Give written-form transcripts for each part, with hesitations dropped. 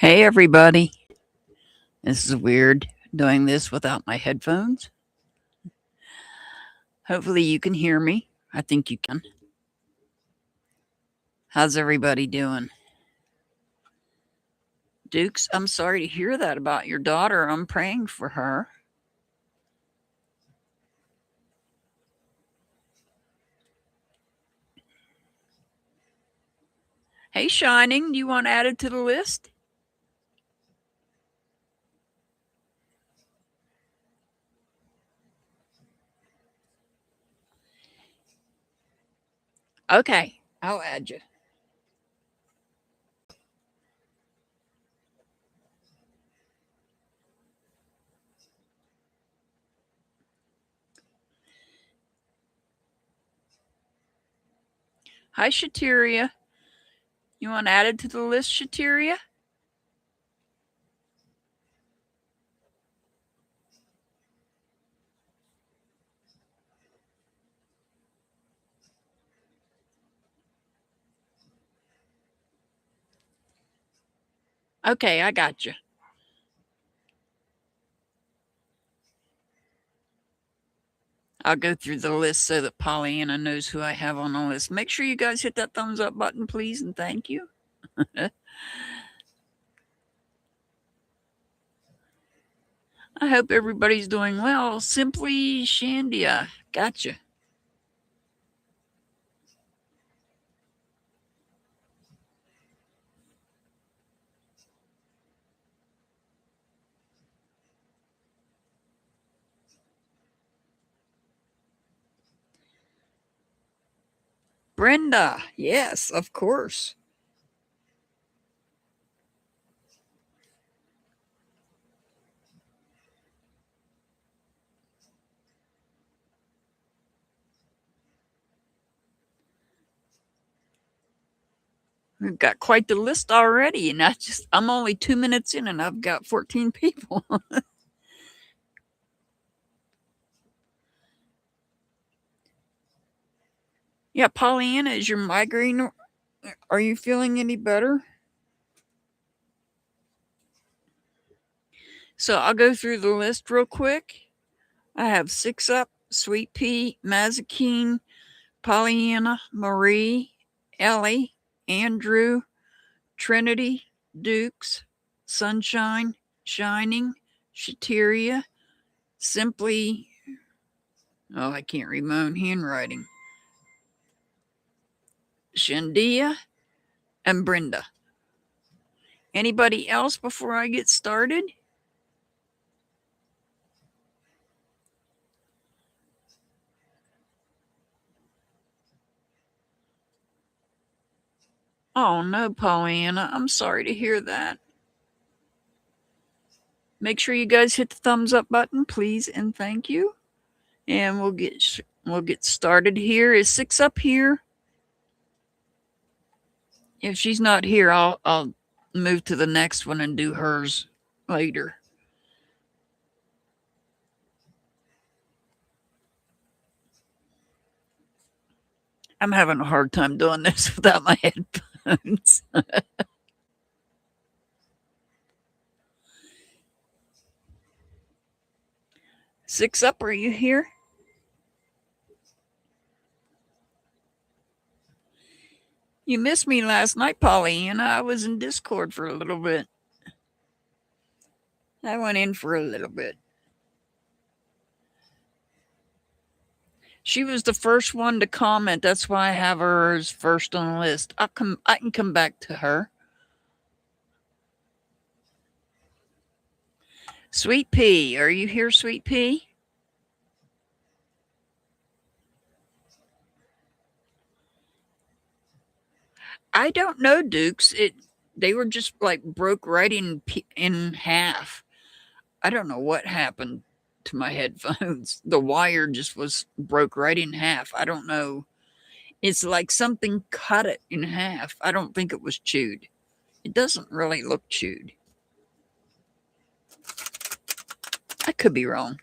Hey everybody. This is weird doing this without my headphones. Hopefully you can hear me. I think you can. How's everybody doing? Dukes, I'm sorry to hear that about your daughter. I'm praying for her. Hey Shining, do you want added to the list? Okay, I'll add you. Hi Shateria. You want added to the list, Shateria? Okay, I got you. I'll go through the list so that Pollyanna knows who I have on the list. Make sure you guys hit that thumbs up button, please, and thank you. I hope everybody's doing well. Simply Shandia. Gotcha. Brenda. Yes, of course. We've got quite the list already, and I'm only 2 minutes in and I've got 14 people. Yeah, Pollyanna, is your migraine, are you feeling any better? So I'll go through the list real quick. I have Six Up, Sweet Pea, Mazikeen, Pollyanna, Marie, Ellie, Andrew, Trinity, Dukes, Sunshine, Shining, Shateria, Simply, oh, I can't read my own handwriting, Shandia, and Brenda. Anybody else before I get started? Oh no, Pollyanna, I'm sorry to hear that. Make sure you guys hit the thumbs up button, please, and thank you. And we'll get started here. Is Six Up here? If she's not here, I'll move to the next one and do hers later. I'm having a hard time doing this without my headphones. Six Up, are you here? You missed me last night, Pollyanna. I was in Discord for a little bit. I went in for a little bit. She was the first one to comment. That's why I have her as first on the list. I can come back to her. Sweet Pea, are you here, Sweet Pea? I don't know, Dukes. They were just like broke right in half. I don't know what happened to my headphones. The wire just was broke right in half. I don't know. It's like something cut it in half. I don't think it was chewed. It doesn't really look chewed. I could be wrong.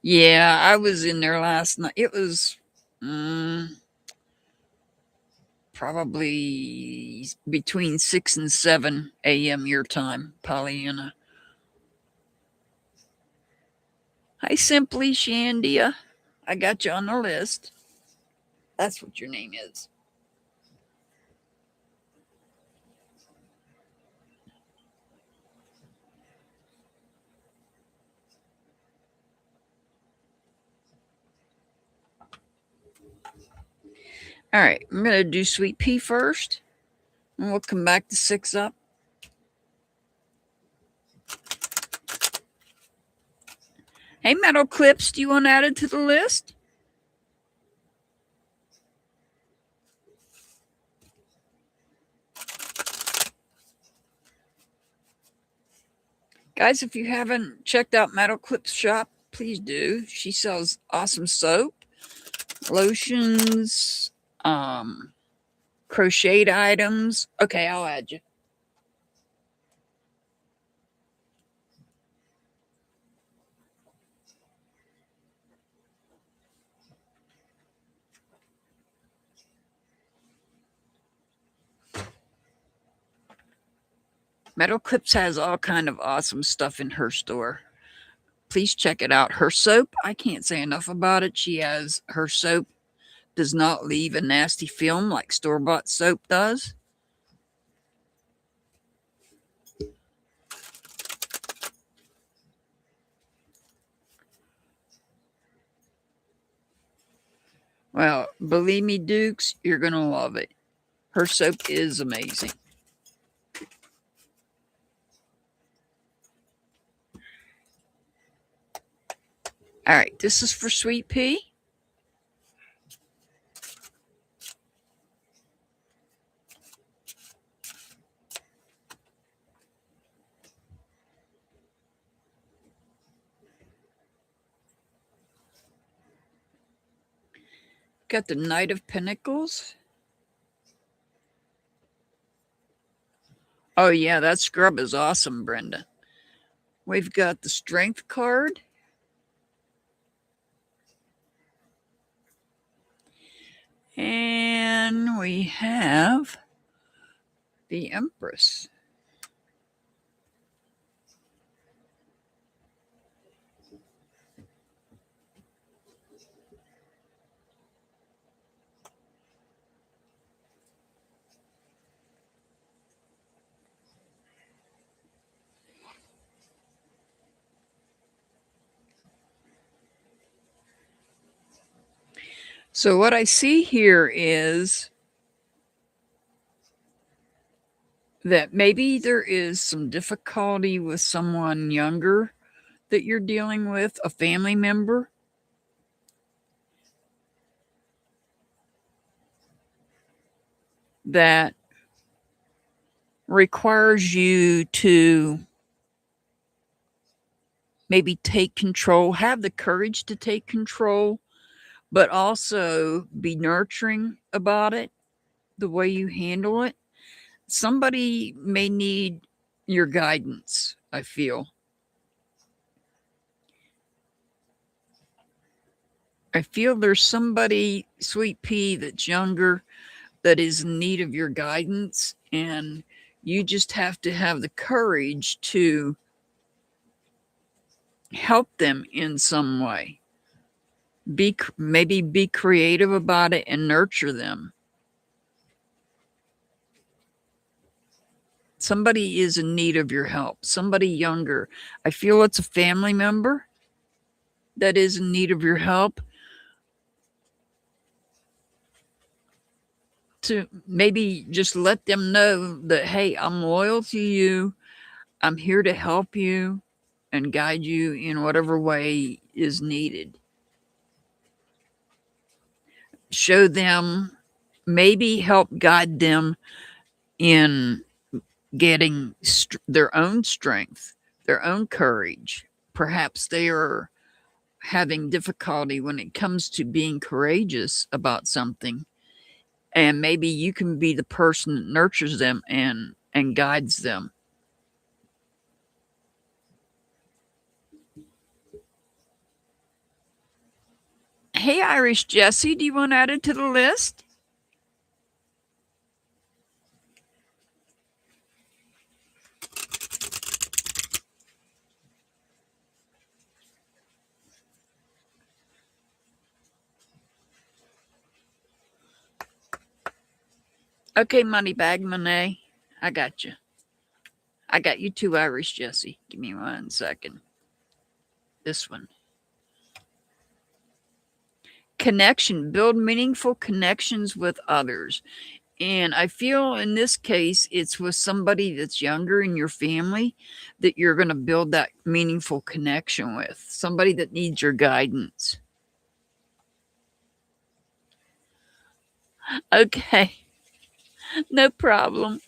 Yeah, I was in there last night. It was probably be between 6 and 7 a.m. your time, Pollyanna. Hi, Simply Shandia. I got you on the list. That's what your name is. All right, I'm going to do Sweet Pea first, and we'll come back to 6 up. Hey, Metal Clips, do you want added to the list? Guys, if you haven't checked out Metal Clips shop, please do. She sells awesome soap, lotions, crocheted items. Okay, I'll add you. Metal Clips has all kind of awesome stuff in her store. Please check it out. Her soap, I can't say enough about it. She has her soap does not leave a nasty film like store-bought soap does. Well, believe me, Dukes, you're going to love it. Her soap is amazing. All right, this is for Sweet Pea. Got the Knight of Pentacles. Oh, yeah, that scrub is awesome, Brenda. We've got the Strength card. And we have the Empress. So what I see here is that maybe there is some difficulty with someone younger that you're dealing with, a family member. That requires you to maybe take control, have the courage to take control, but also be nurturing about it, the way you handle it. Somebody may need your guidance, I feel. I feel there's somebody, Sweet Pea, that's younger that is in need of your guidance, and you just have to have the courage to help them in some way. Maybe be creative about it and nurture them. Somebody is in need of your help, somebody younger. I feel it's a family member that is in need of your help, to maybe just let them know that, hey, I'm loyal to you. I'm here to help you and guide you in whatever way is needed. Show them, maybe help guide them in getting their own strength, their own courage. Perhaps they are having difficulty when it comes to being courageous about something. And maybe you can be the person that nurtures them and guides them. Hey, Irish Jessie, do you want added to the list? Okay, money bag Monet. I got you. I got you two Irish, Jesse. Give me 1 second. This one. Connection. Build meaningful connections with others. And I feel in this case, it's with somebody that's younger in your family that you're going to build that meaningful connection with. Somebody that needs your guidance. Okay. No problem.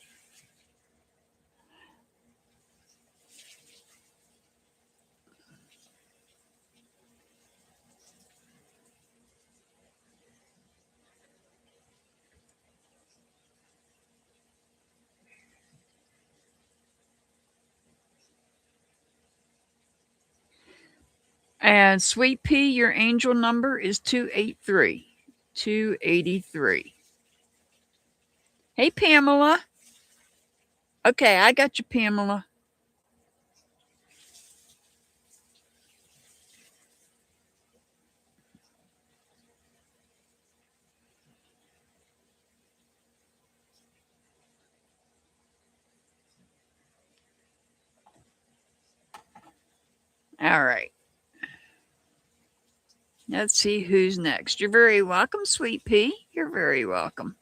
And Sweet Pea, your angel number is 283. 283. Hey, Pamela. Okay, I got you, Pamela. All right. Let's see who's next. You're very welcome, Sweet Pea. You're very welcome.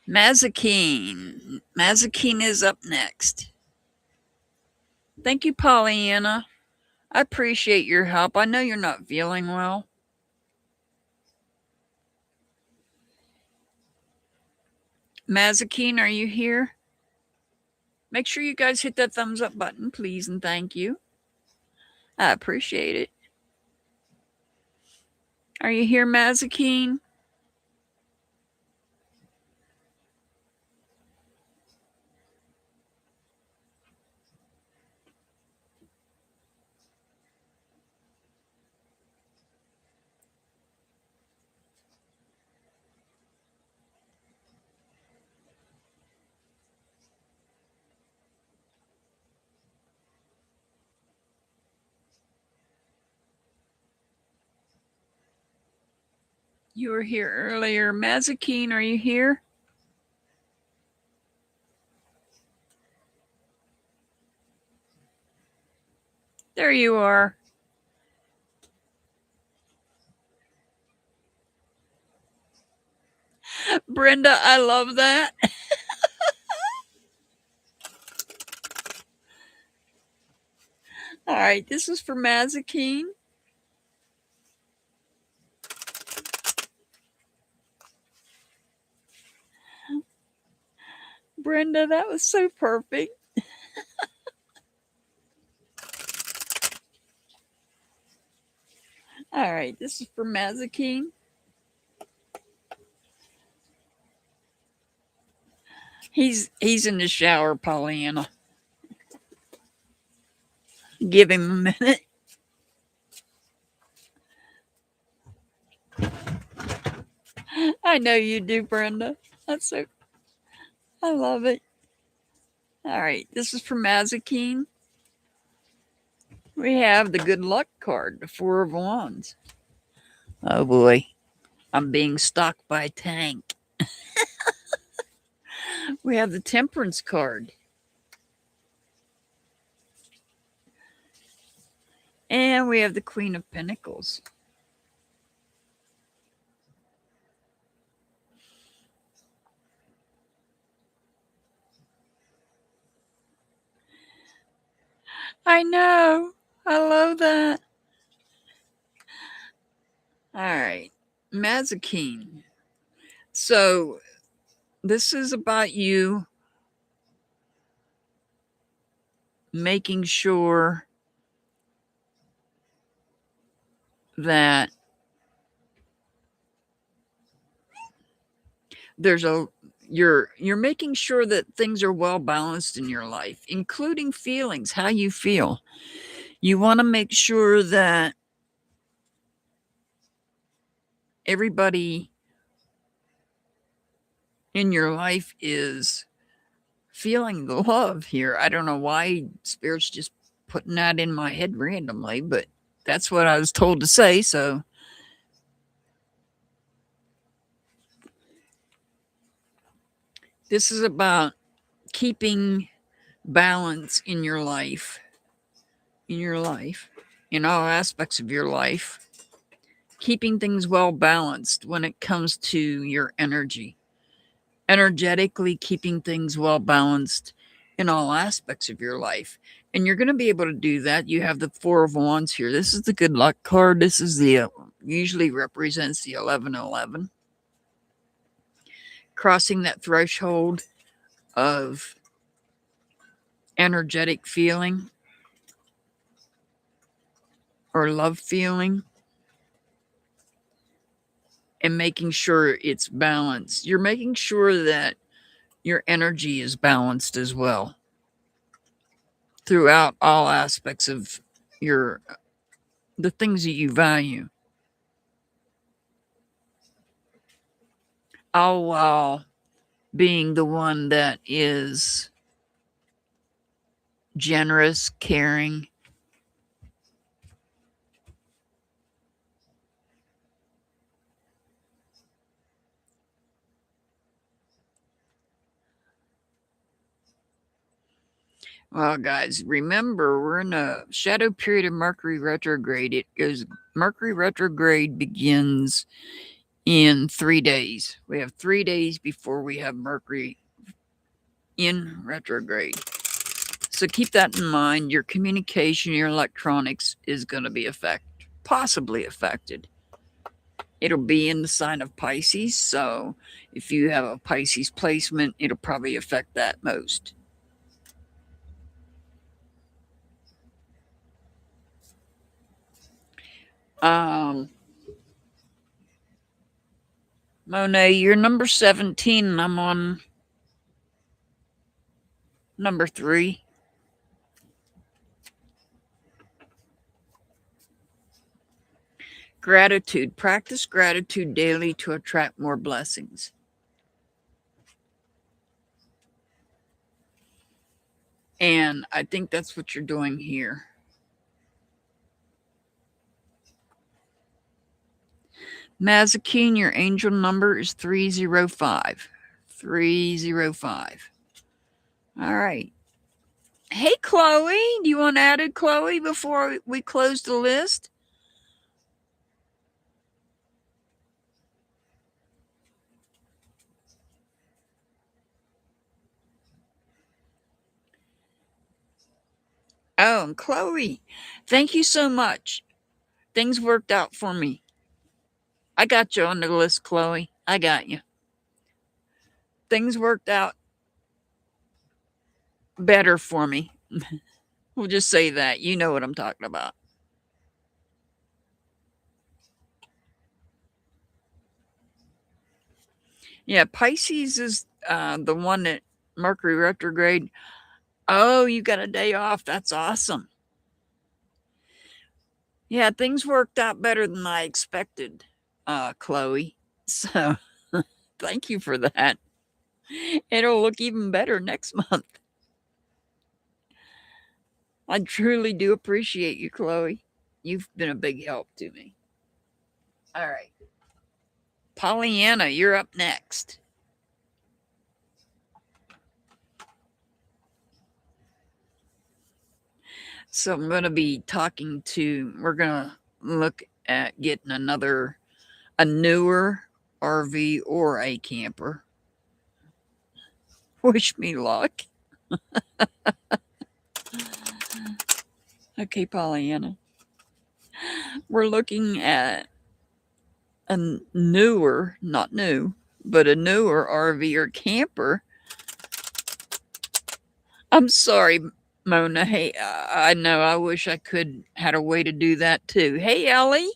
Mazakine. Mazakine is up next. Thank you, Pollyanna. I appreciate your help. I know you're not feeling well. Mazakine, are you here? Make sure you guys hit that thumbs up button, please, and thank you. I appreciate it. Are you here, Mazakine? You were here earlier. Mazakine, are you here? There you are. Brenda, I love that. All right, this is for Mazakine. Brenda, that was so perfect. All right, this is for Mazakine. He's in the shower, Pollyanna. Give him a minute. I know you do, Brenda. That's so I love it. All right, this is for Mazakine. We have the good luck card, the Four of Wands. Oh boy, I'm being stalked by a tank. We have the Temperance card. And we have the Queen of Pentacles. I know. I love that. All right. Mazakine. So this is about you making sure that there's a you're making sure that things are well balanced in your life, including feelings, how you feel. You want to make sure that everybody in your life is feeling the love here. I don't know why Spirit's just putting that in my head randomly, but that's what I was told to say. So this is about keeping balance in your life, in all aspects of your life, keeping things well balanced when it comes to your energy, energetically keeping things well balanced in all aspects of your life. And you're going to be able to do that. You have the Four of Wands here. This is the good luck card. This is the usually represents the 1111. Crossing that threshold of energetic feeling or love feeling and making sure it's balanced. You're making sure that your energy is balanced as well throughout all aspects of the things that you value. All while being the one that is generous, caring, well, guys, remember we're in a shadow period of Mercury retrograde. Mercury retrograde begins in 3 days. We have 3 days before we have Mercury in retrograde. So keep that in mind. Your communication, your electronics is going to be possibly affected. It'll be in the sign of Pisces. So if you have a Pisces placement, it'll probably affect that most. Monet, you're number 17 and I'm on number 3. Gratitude. Practice gratitude daily to attract more blessings. And I think that's what you're doing here. Mazakine, your angel number is 305. 305. All right. Hey, Chloe. Do you want added, Chloe, before we close the list? Oh, and Chloe, thank you so much. Things worked out for me. I got you on the list, Chloe. I got you. Things worked out better for me. We'll just say that. You know what I'm talking about. Yeah, Pisces is the one that Mercury retrograde. Oh, you got a day off. That's awesome. Yeah, things worked out better than I expected, Chloe. So thank you for that. It'll look even better next month. I truly do appreciate you, Chloe. You've been a big help to me. All right. Pollyanna, you're up next. So I'm going to be we're going to look at getting a newer RV or a camper. Wish me luck. Okay, Pollyanna. We're looking at a newer, not new, but a newer RV or camper. I'm sorry, Mona. Hey, I know. I wish I had a way to do that too. Hey, Ellie.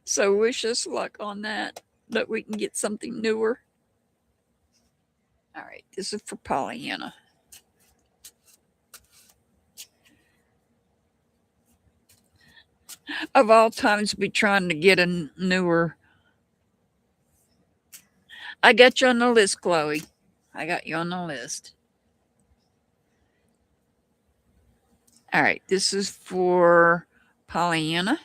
So wish us luck on that we can get something newer. All right, this is for Pollyanna. Of all times, be trying to get a newer. I got you on the list, Chloe. I got you on the list. All right, this is for Pollyanna.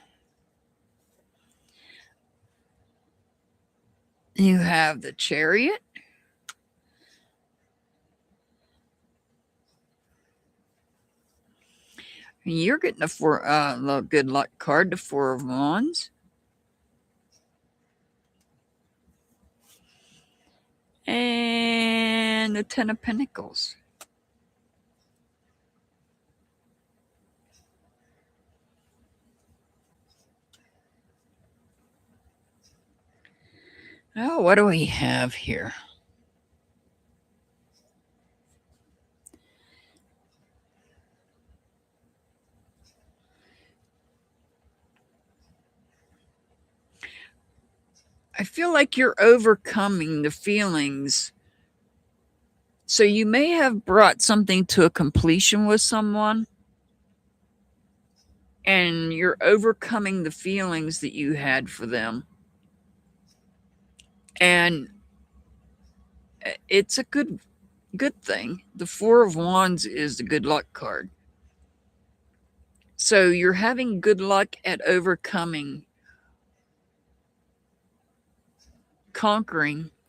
You have the Chariot. You're getting the good luck card, the Four of Wands. And the Ten of Pentacles. Oh, what do we have here? I feel like you're overcoming the feelings. So you may have brought something to a completion with someone, and you're overcoming the feelings that you had for them. And it's a good thing. The Four of Wands is the good luck card. So you're having good luck at overcoming,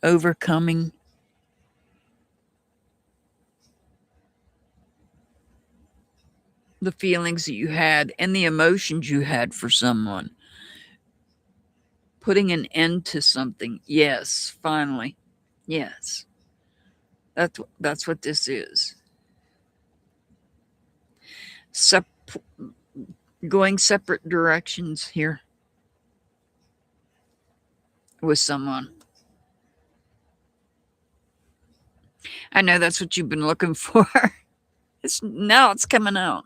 overcoming the feelings that you had and the emotions you had for someone. Putting an end to something. Yes, finally. Yes. That's what this is. Going separate directions here with someone. I know that's what you've been looking for. Now it's coming out.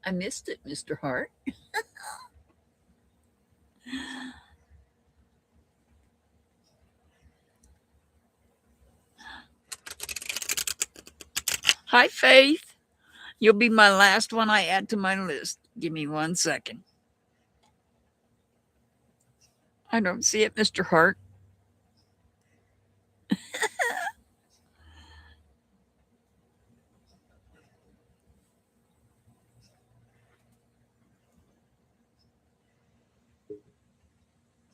I missed it, Mr. Hart. Hi, Faith. You'll be my last one I add to my list. Give me 1 second. I don't see it, Mr. Hart.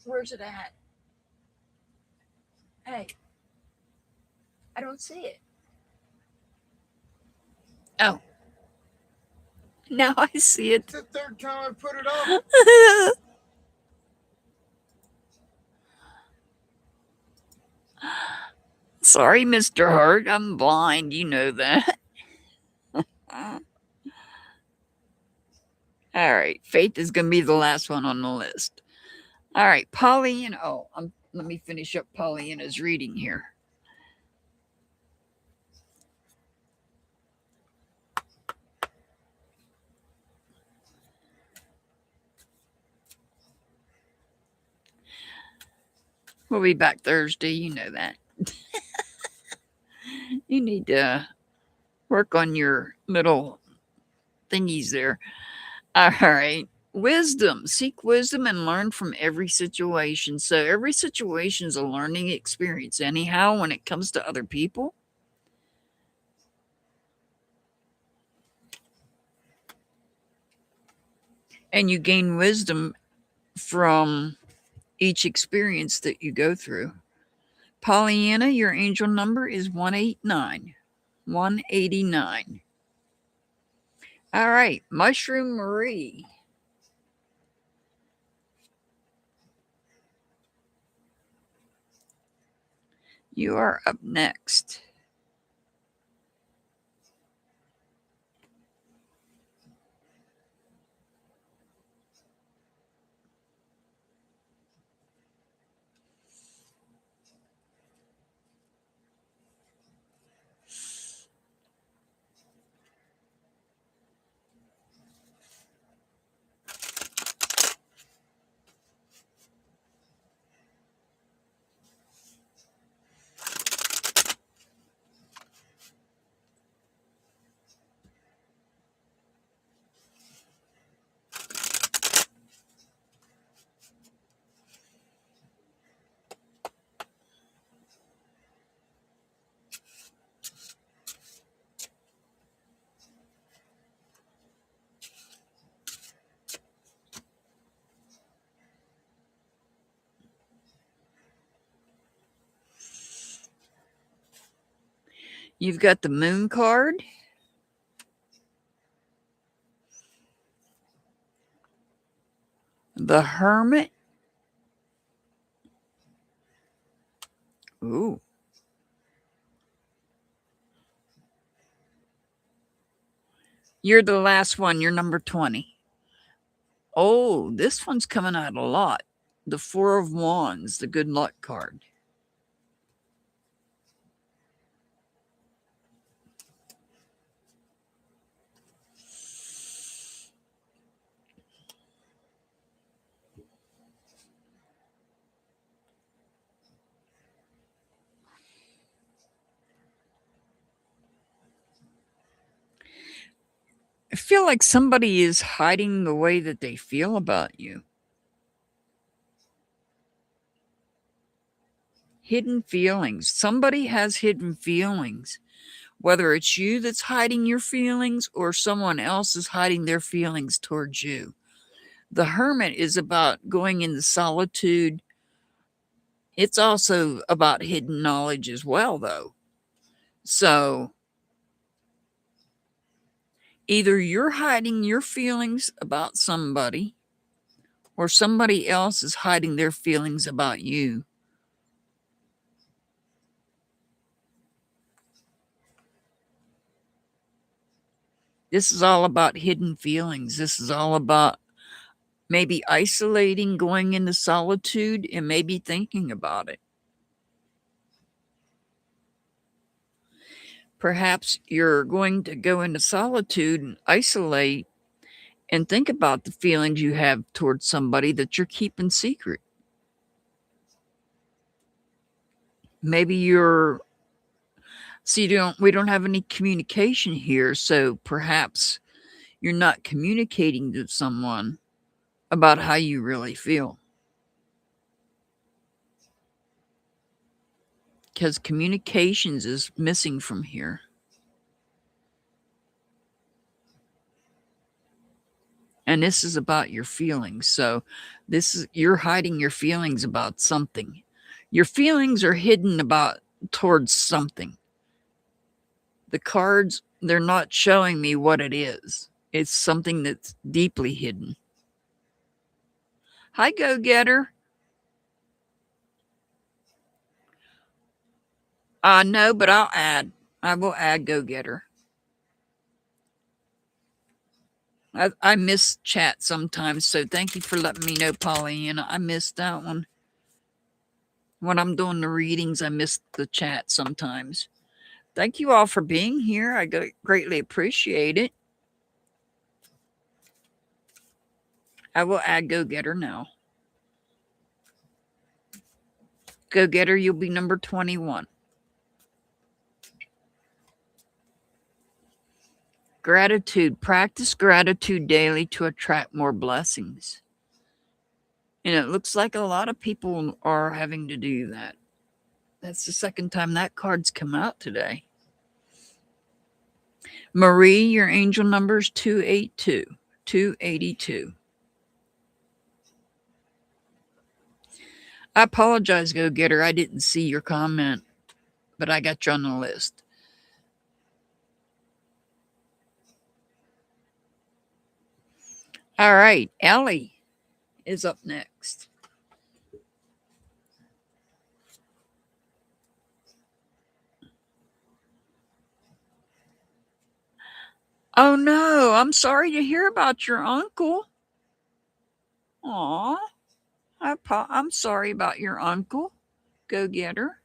Where's it at? Hey, I don't see it. Oh, now I see it. It's the third time I put it up. Sorry, Mr. Hart. I'm blind. You know that. All right. Faith is going to be the last one on the list. All right. Pollyanna. Oh, let me finish up Pollyanna's reading here. We'll be back Thursday. You know that. You need to work on your little thingies there. All right. Wisdom. Seek wisdom and learn from every situation. So every situation is a learning experience, anyhow, when it comes to other people. And you gain wisdom from each experience that you go through. Pollyanna, your angel number is 189. 189. All right. Mushroom Marie. You are up next. You've got the Moon card. The Hermit. Ooh. You're the last one. You're number 20. Oh, this one's coming out a lot. The Four of Wands, the good luck card. I feel like somebody is hiding the way that they feel about you. Hidden feelings. Somebody has hidden feelings. Whether it's you that's hiding your feelings or someone else is hiding their feelings towards you. The Hermit is about going into solitude. It's also about hidden knowledge as well, though. So either you're hiding your feelings about somebody or somebody else is hiding their feelings about you. This is all about hidden feelings. This is all about maybe isolating, going into solitude, and maybe thinking about it. Perhaps you're going to go into solitude and isolate and think about the feelings you have towards somebody that you're keeping secret. Maybe you're see we don't have any communication here, so perhaps you're not communicating to someone about how you really feel. Because communications is missing from here. And this is about your feelings. So you're hiding your feelings about something. Your feelings are hidden about towards something. The cards, they're not showing me what it is. It's something that's deeply hidden. Hi, go-getter. No, but I'll add. I will add go-getter. I miss chat sometimes, so thank you for letting me know, Pollyanna. I missed that one. When I'm doing the readings, I miss the chat sometimes. Thank you all for being here. I greatly appreciate it. I will add go-getter now. Go-getter, you'll be number 21. Gratitude. Practice gratitude daily to attract more blessings. And it looks like a lot of people are having to do that. That's the second time that card's come out today. Marie, your angel number is 282. 282. I apologize, go-getter. I didn't see your comment, but I got you on the list. All right, Ellie is up next. Oh no, I'm sorry to hear about your uncle. Aw, I'm sorry about your uncle. Go-getter.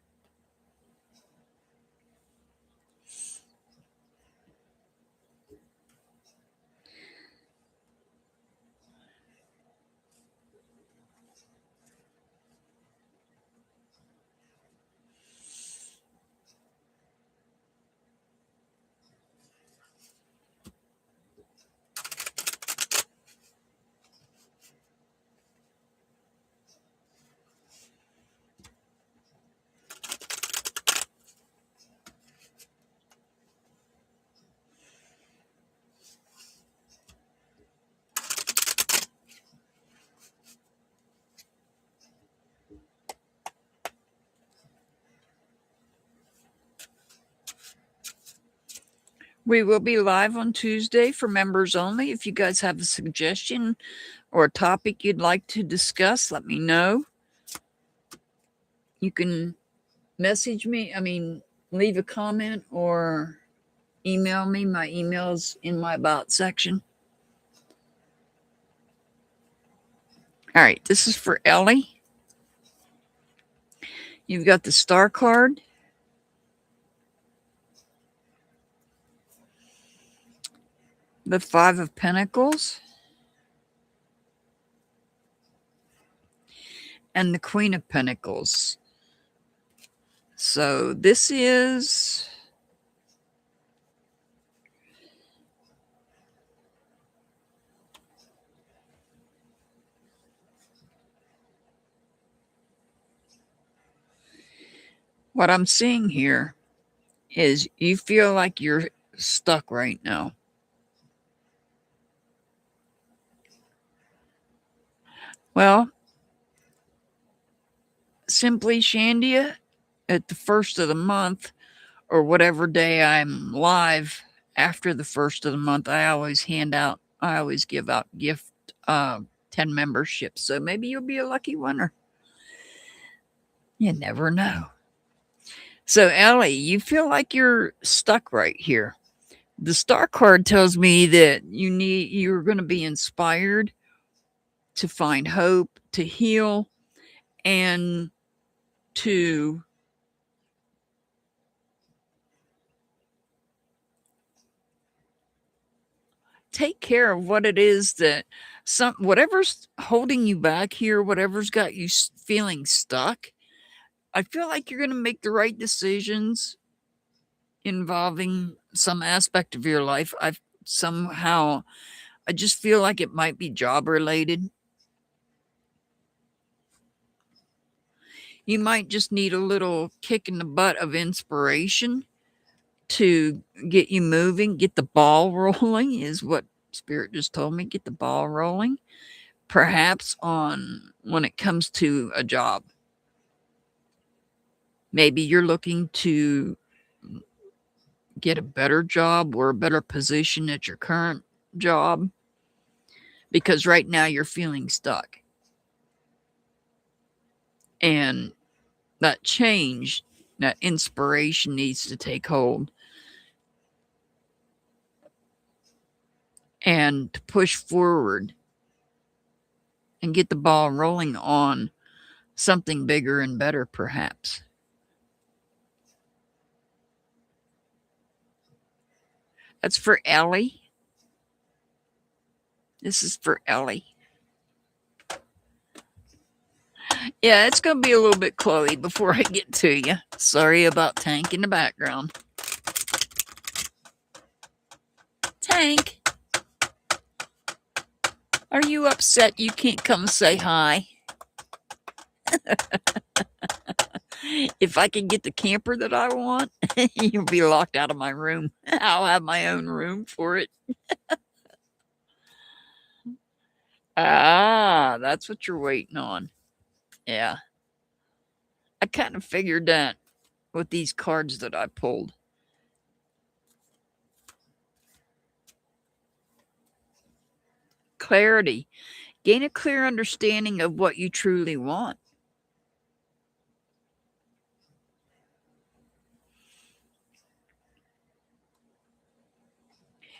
We will be live on Tuesday for members only. If you guys have a suggestion or a topic you'd like to discuss, let me know. You can message me, leave a comment or email me. My email's in my About section. All right, this is for Ellie. You've got the Star card. The Five of Pentacles. And the Queen of Pentacles. So this is what I'm seeing here is you feel like you're stuck right now. Well, simply Shandia, at the first of the month or whatever day I'm live after the first of the month, I always give out gift 10 memberships. So maybe you'll be a lucky winner. You never know. So Ellie, you feel like you're stuck right here. The Star card tells me that you're going to be inspired to find hope, to heal, and to take care of what it is that whatever's holding you back here, whatever's got you feeling stuck. I feel like you're going to make the right decisions involving some aspect of your life. I just feel like it might be job related. You might just need a little kick in the butt of inspiration to get you moving, get the ball rolling, is what Spirit just told me. Get the ball rolling, perhaps on when it comes to a job. Maybe you're looking to get a better job or a better position at your current job because right now you're feeling stuck. And that change, that inspiration needs to take hold and to push forward and get the ball rolling on something bigger and better, perhaps. That's for Ellie. This is for Ellie. Yeah, it's going to be a little bit Chloe before I get to you. Sorry about Tank in the background. Tank, are you upset you can't come say hi? If I can get the camper that I want, you'll be locked out of my room. I'll have my own room for it. That's what you're waiting on. Yeah. I kind of figured that with these cards that I pulled. Clarity. Gain a clear understanding of what you truly want.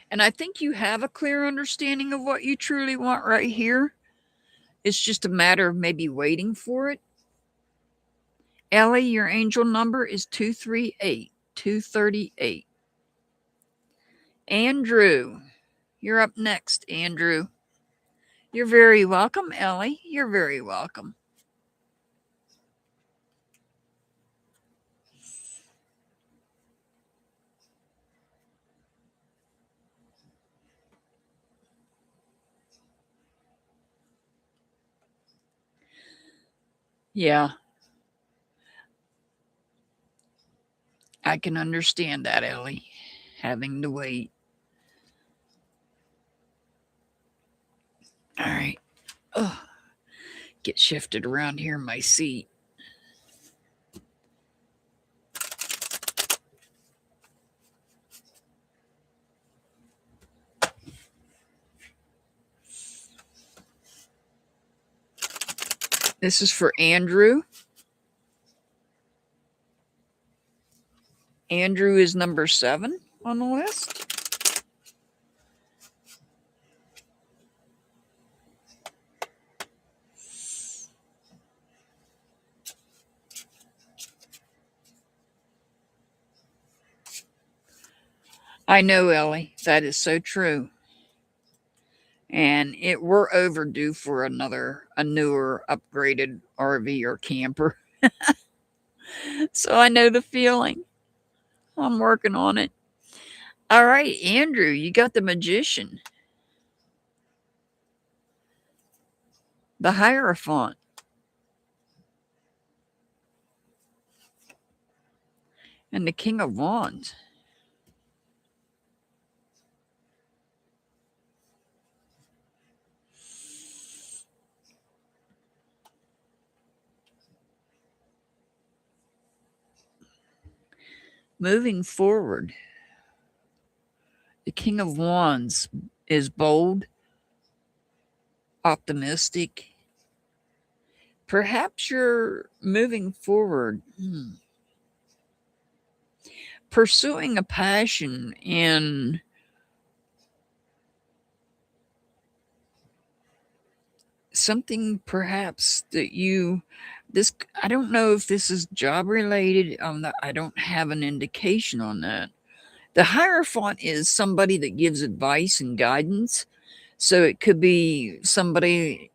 And I think you have a clear understanding of what you truly want right here. It's just a matter of maybe waiting for it. Ellie, your angel number is 238. 238. Andrew, you're up next, Andrew. You're very welcome, Ellie. You're very welcome. Yeah. I can understand that, Ellie, having to wait. All right. Get shifted around here in my seat. This is for Andrew. Andrew is number 7 on the list. I know, Ellie, that is so true. And we're overdue for a newer, upgraded RV or camper. So I know the feeling. I'm working on it. All right, Andrew, you got the Magician, the Hierophant, and the King of Wands. Moving forward, the King of Wands is bold, optimistic. Perhaps you're moving forward, pursuing a passion in something perhaps that I don't know if this is job related. I don't have an indication on that. The Hierophant is somebody that gives advice and guidance. So it could be somebody,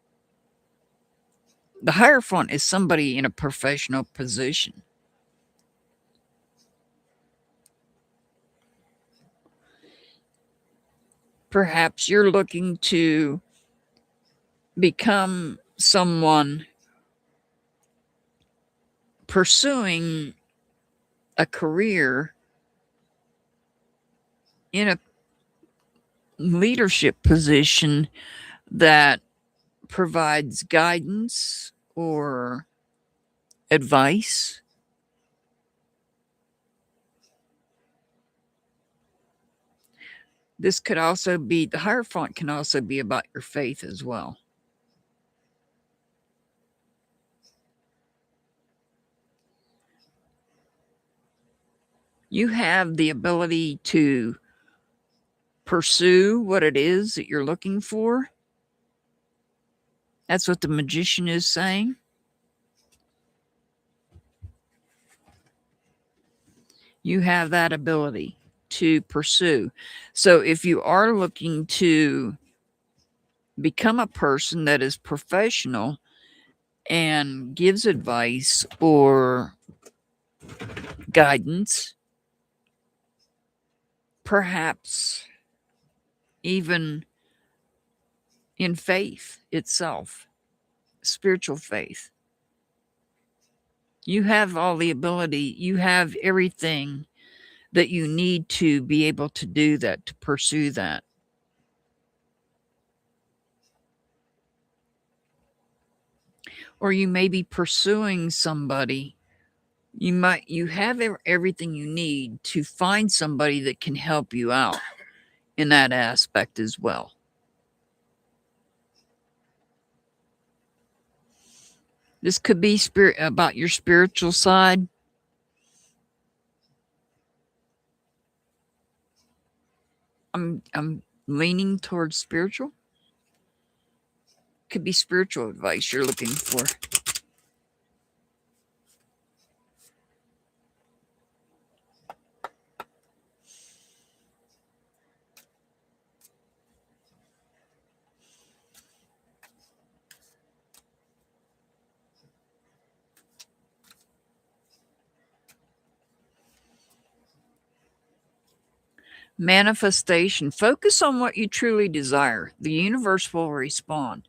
the Hierophant is somebody in a professional position. Perhaps you're looking to become someone pursuing a career in a leadership position that provides guidance or advice. This could also be, the Hierophant can also be about your faith as well. You have the ability to pursue what it is that you're looking for. That's what the Magician is saying. You have that ability to pursue. So if you are looking to become a person that is professional and gives advice or guidance, perhaps even in faith itself, spiritual faith, you have all the ability, you have everything that you need to be able to do that, to pursue that. Or you may be pursuing somebody. You have everything you need to find somebody that can help you out in that aspect as well. This could be about your spiritual side. I'm leaning towards spiritual. Could be spiritual advice you're looking for. Manifestation. Focus on what you truly desire. The universe will respond.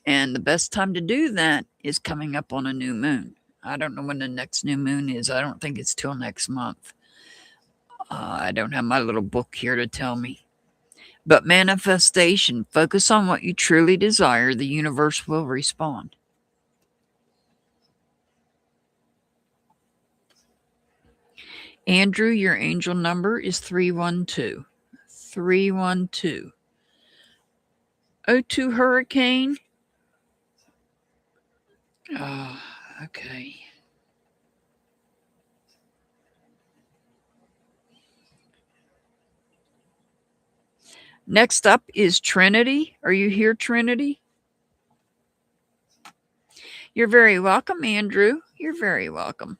And the best time to do that is coming up on a new moon. I don't know when the next new moon is. I don't think it's till next month. I don't have my little book here to tell me. But manifestation. Focus on what you truly desire. The universe will respond. Andrew, your angel number is 312. 312. O2 Hurricane. Okay. Next up is Trinity. Are you here, Trinity? You're very welcome, Andrew. You're very welcome.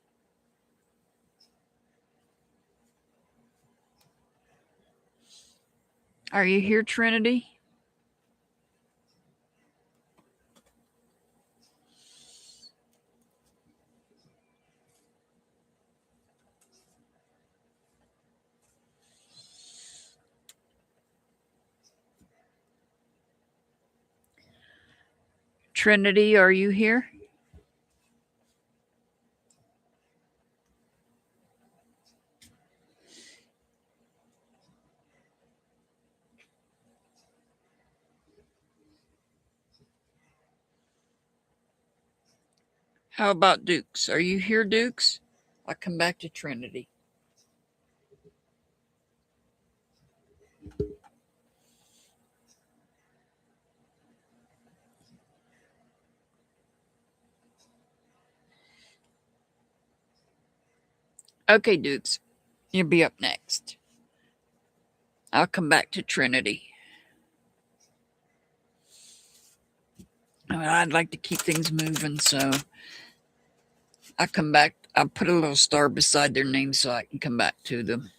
Are you here, Trinity? Trinity, are you here? How about Dukes? Are you here, Dukes? I'll come back to Trinity. Okay, Dukes. You'll be up next. I'll come back to Trinity. I'd like to keep things moving, so I'll come back. I'll put a little star beside their name so I can come back to them.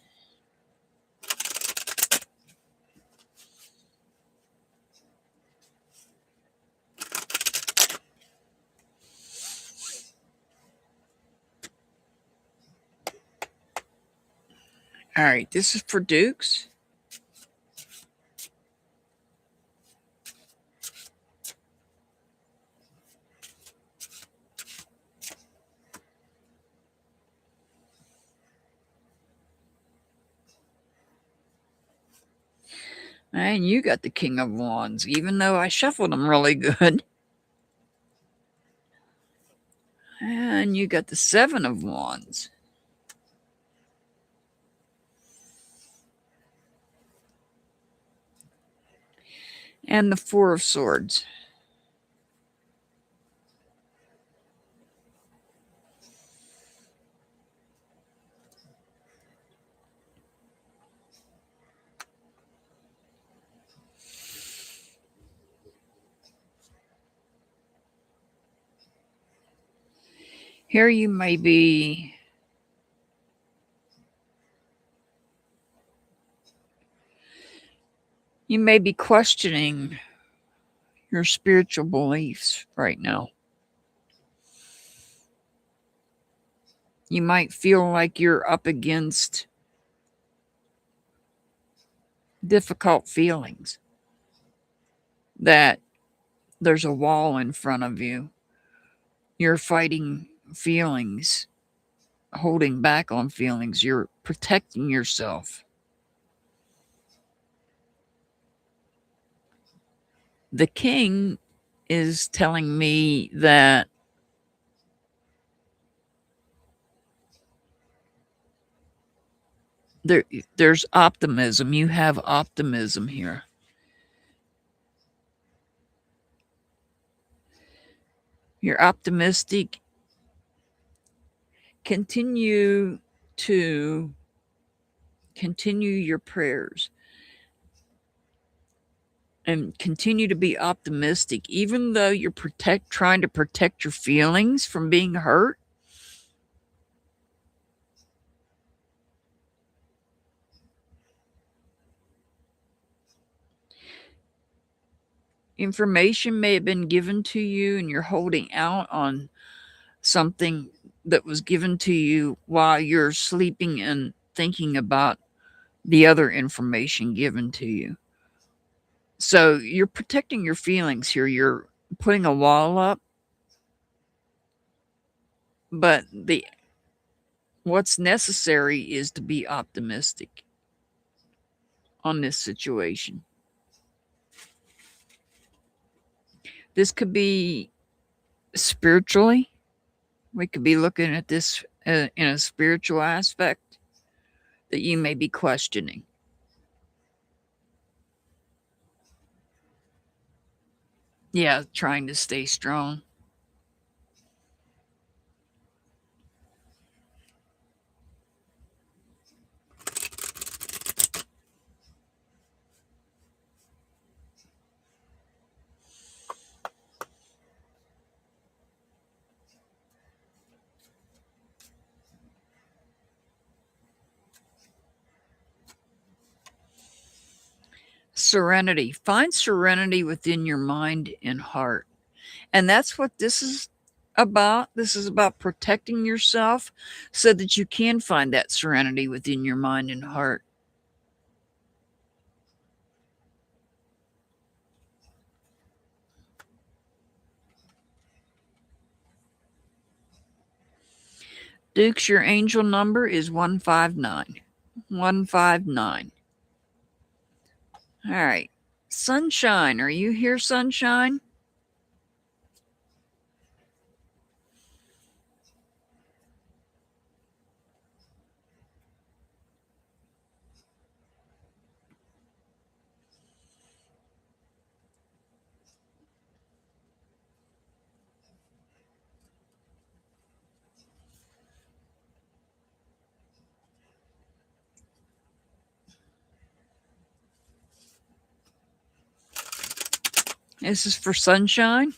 All right, this is for Dukes. And you got the King of Wands, even though I shuffled them really good. And you got the Seven of Wands. And the Four of Swords. Here you may be questioning your spiritual beliefs right now. You might feel like you're up against difficult feelings, that there's a wall in front of you. You're fighting feelings, holding back on feelings. You're protecting yourself. The King is telling me that there's optimism. You have optimism here. You're optimistic. Continue your prayers and continue to be optimistic, even though you're trying to protect your feelings from being hurt. Information may have been given to you and you're holding out on something that was given to you while you're sleeping and thinking about the other information given to you. So you're protecting your feelings here. You're putting a wall up, but what's necessary is to be optimistic on this situation. This could be spiritually. We could be looking at this in a spiritual aspect that you may be questioning. Yeah, trying to stay strong. serenity. Find serenity within your mind and heart. And that's what this is about. This is about protecting yourself so that you can find that serenity within your mind and heart. Dukes, your angel number is 159. 159. All right. Sunshine, are you here, Sunshine? This is for Sunshine.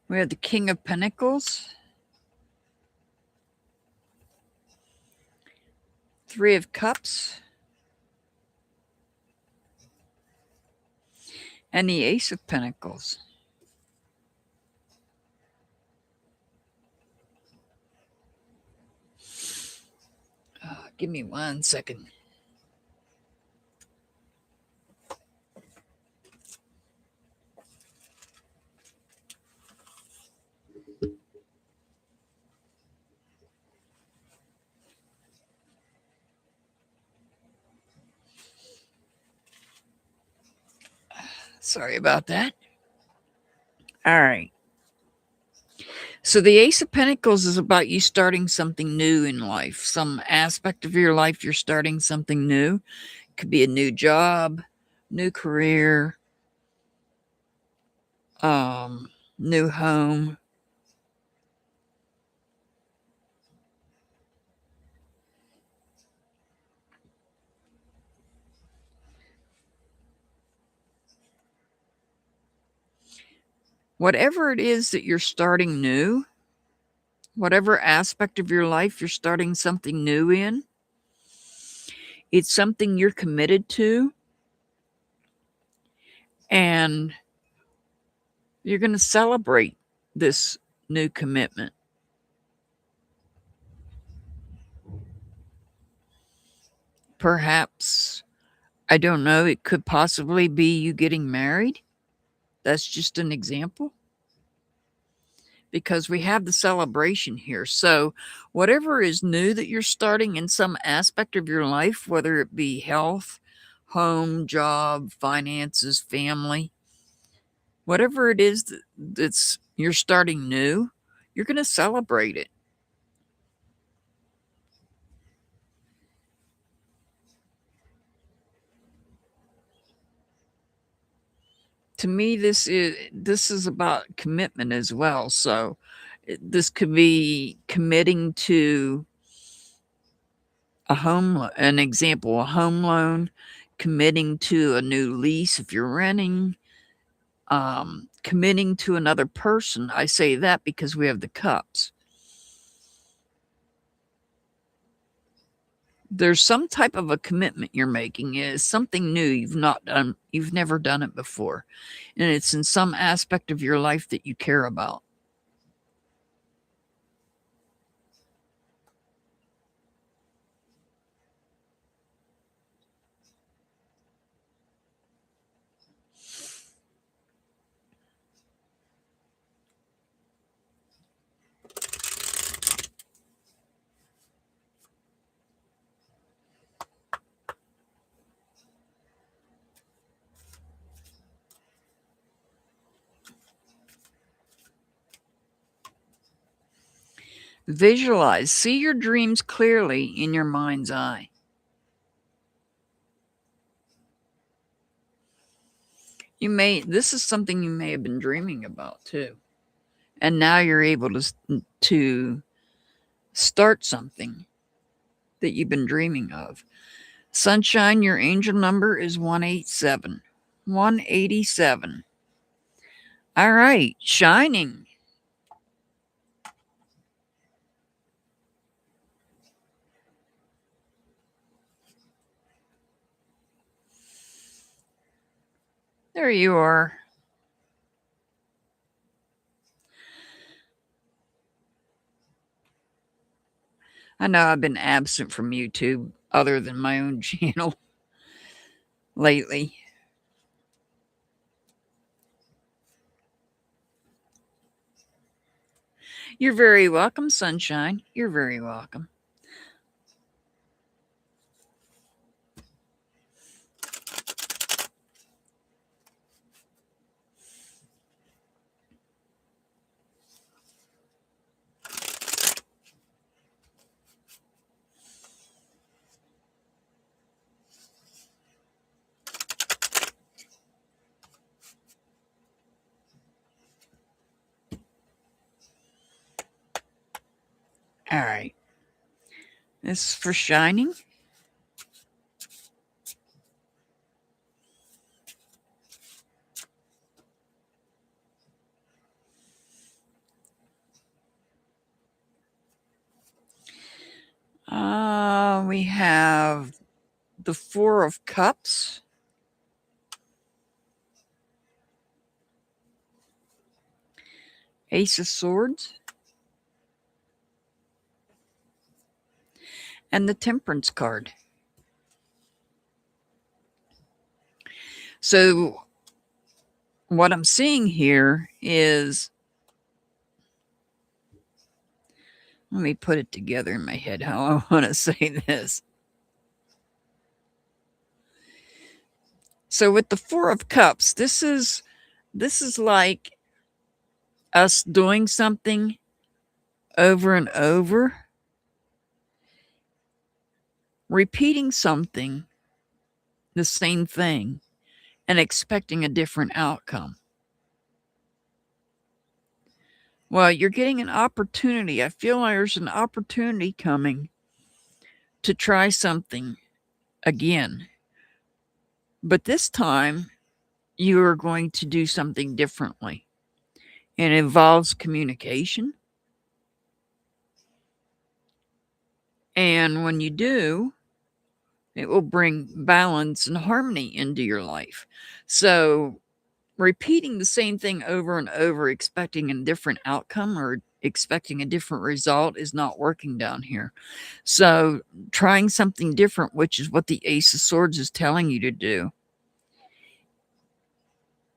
We have the King of Pentacles, Three of Cups, and the Ace of Pentacles. Give me 1 second. Sorry about that. All right. So the Ace of Pentacles is about you starting something new in life. Some aspect of your life, you're starting something new. It could be a new job, new career, new home. Whatever it is that you're starting new, whatever aspect of your life you're starting something new in, it's something you're committed to, and you're going to celebrate this new commitment. Perhaps, I don't know, it could possibly be you getting married. That's just an example, because we have the celebration here. So whatever is new that you're starting in some aspect of your life, whether it be health, home, job, finances, family, whatever it is that's you're starting new, you're going to celebrate it. To me, this is about commitment as well. So this could be committing to a home, an example, a home loan, committing to a new lease if you're renting, committing to another person. I say that because we have the cups. There's some type of a commitment you're making. Is something new you've not done, you've never done it before, and it's in some aspect of your life that you care about. Visualize, see your dreams clearly in your mind's eye. This is something you may have been dreaming about too. And now you're able to start something that you've been dreaming of. Sunshine, your angel number is 187. 187. All right, shining. There you are. I know I've been absent from YouTube other than my own channel lately. You're very welcome, Sunshine. You're very welcome. All right. This is for shining. We have the Four of Cups. Ace of Swords. And the Temperance card. So what I'm seeing here is, let me put it together in my head how I want to say this. So with the Four of Cups, this is like us doing something over and over, repeating something, the same thing, and expecting a different outcome. Well, you're getting an opportunity. I feel like there's an opportunity coming to try something again. But this time, you are going to do something differently. It involves communication. And when you do, it will bring balance and harmony into your life. So repeating the same thing over and over, expecting a different outcome or expecting a different result is not working down here. So trying something different, which is what the Ace of Swords is telling you to do,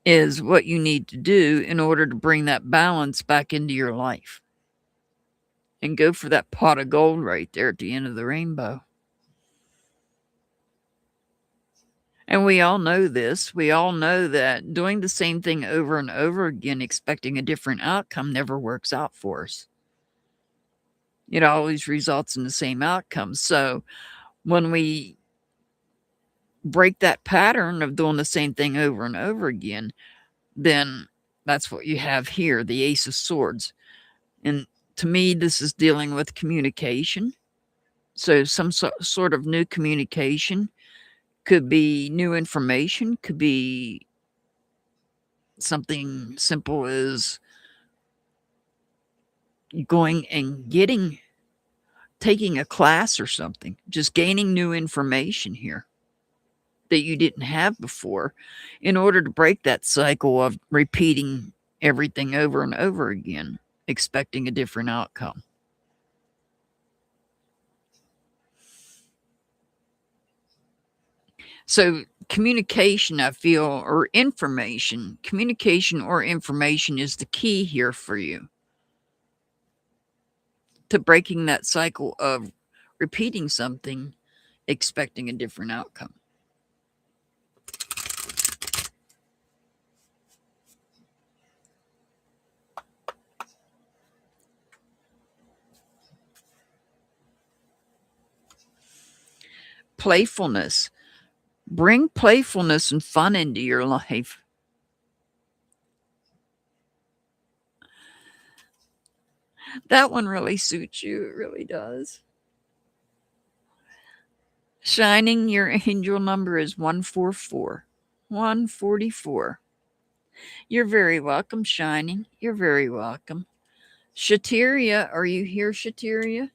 is what you need to do in order to bring that balance back into your life. And go for that pot of gold right there at the end of the rainbow. And we all know this. We all know that doing the same thing over and over again, expecting a different outcome, never works out for us. It always results in the same outcome. So when we break that pattern of doing the same thing over and over again, then that's what you have here, the Ace of Swords. And to me, this is dealing with communication. So some sort of new communication. Could be new information, could be something simple as going and taking a class or something, just gaining new information here that you didn't have before in order to break that cycle of repeating everything over and over again, expecting a different outcome. So communication, I feel, or information, communication or information is the key here for you to breaking that cycle of repeating something, expecting a different outcome. playfulness. Bring playfulness and fun into your life. That one really suits you. It really does. Shining, your angel number is 144. 144. You're very welcome, Shining. You're very welcome. Shateria, are you here, Shateria?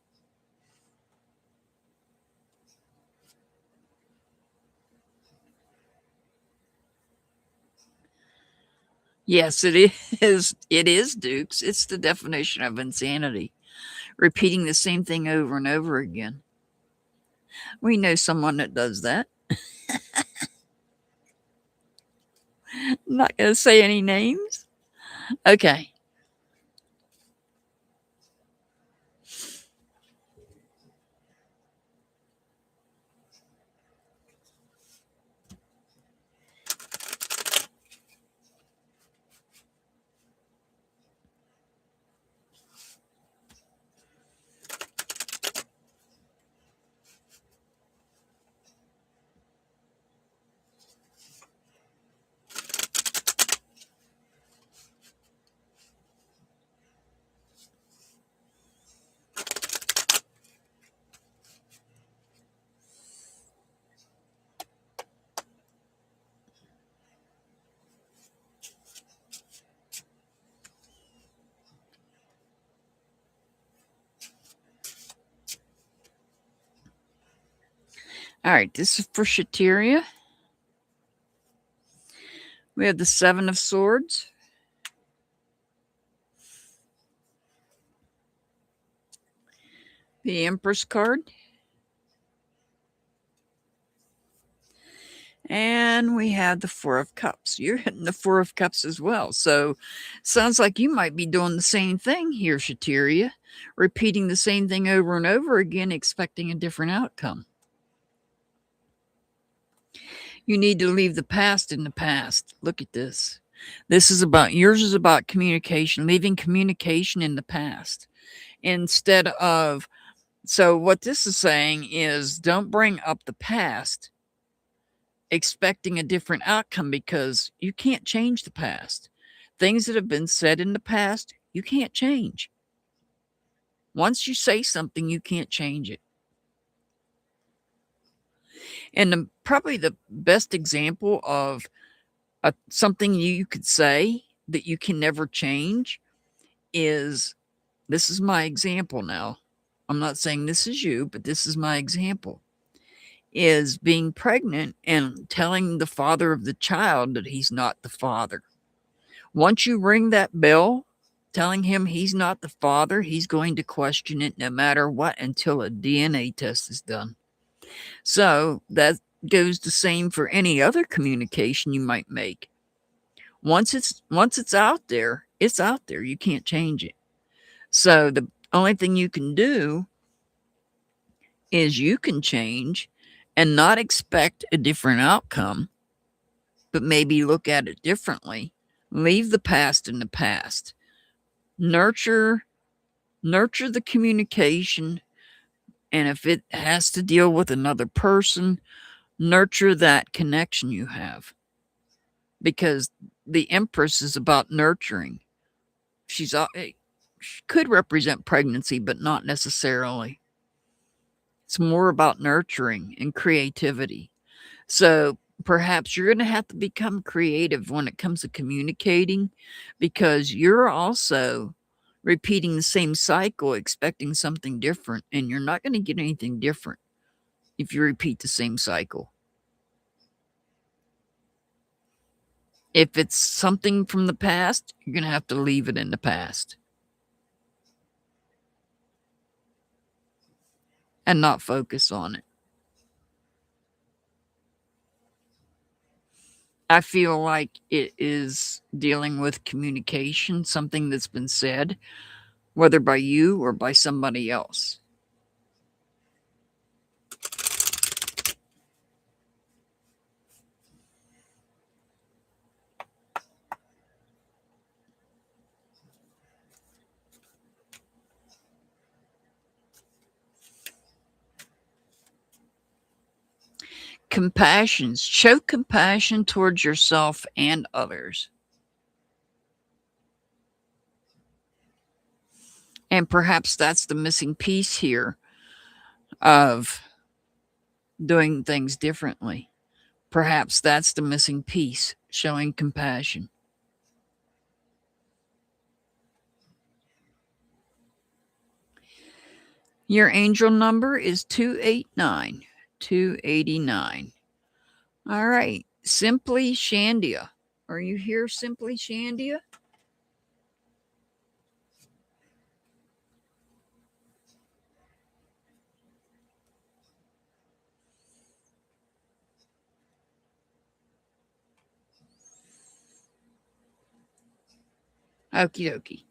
Yes, it is. It is, Dukes. It's the definition of insanity. Repeating the same thing over and over again. We know someone that does that. I'm not going to say any names. Okay. All right. This is for Shateria. We have the Seven of Swords. The Empress card. And we have the Four of Cups. You're hitting the Four of Cups as well. So sounds like you might be doing the same thing here, Shateria. Repeating the same thing over and over again, expecting a different outcome. You need to leave the past in the past. Look at this. Yours is about communication, leaving communication in the past. Instead of, so what this is saying is don't bring up the past expecting a different outcome because you can't change the past. Things that have been said in the past, you can't change. Once you say something, you can't change it. And probably the best example of something you could say that you can never change is, this is my example now. I'm not saying this is you, but this is my example, is being pregnant and telling the father of the child that he's not the father. Once you ring that bell, telling him he's not the father, he's going to question it no matter what until a DNA test is done. So that goes the same for any other communication you might make. Once it's out there, it's out there. You can't change it. So the only thing you can do is you can change and not expect a different outcome, but maybe look at it differently. Leave the past in the past. Nurture the communication, and if it has to deal with another person, nurture that connection you have. Because the Empress is about nurturing. She could represent pregnancy, but not necessarily. It's more about nurturing and creativity. So perhaps you're going to have to become creative when it comes to communicating, because you're also repeating the same cycle, expecting something different, and you're not going to get anything different if you repeat the same cycle. If it's something from the past, you're going to have to leave it in the past and not focus on it. I feel like it is dealing with communication, something that's been said, whether by you or by somebody else. compassion. Show compassion towards yourself and others. And perhaps that's the missing piece here of doing things differently. Perhaps that's the missing piece, showing compassion. Your angel number is 289. 289. All right. Simply Shandia. Are you here, Simply Shandia? Okie dokie.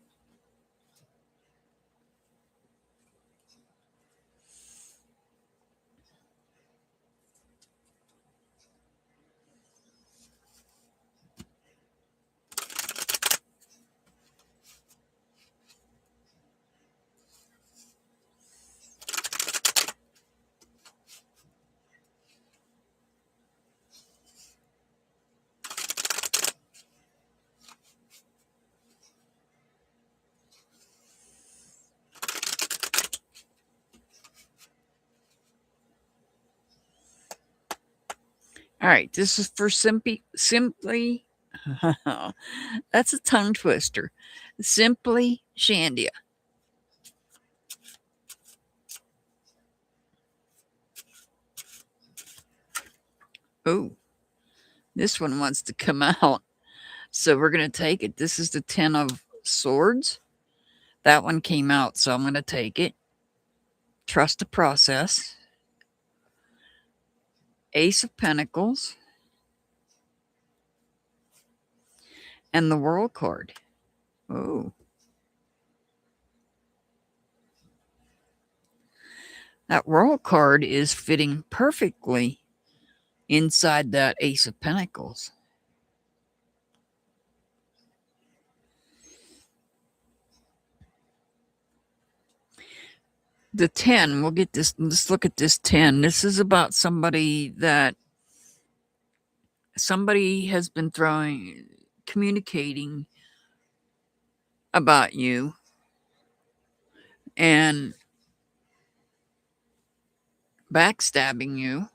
All right, this is for simply that's a tongue twister. Simply Shandia. Oh, this one wants to come out. So we're going to take it. This is the 10 of Swords. That one came out, so I'm going to take it. Trust the process. Ace of Pentacles. And the World card. Oh. That World card is fitting perfectly inside that Ace of Pentacles. The 10, we'll get this. Let's look at this 10. This is about somebody that somebody has been communicating about you and backstabbing you,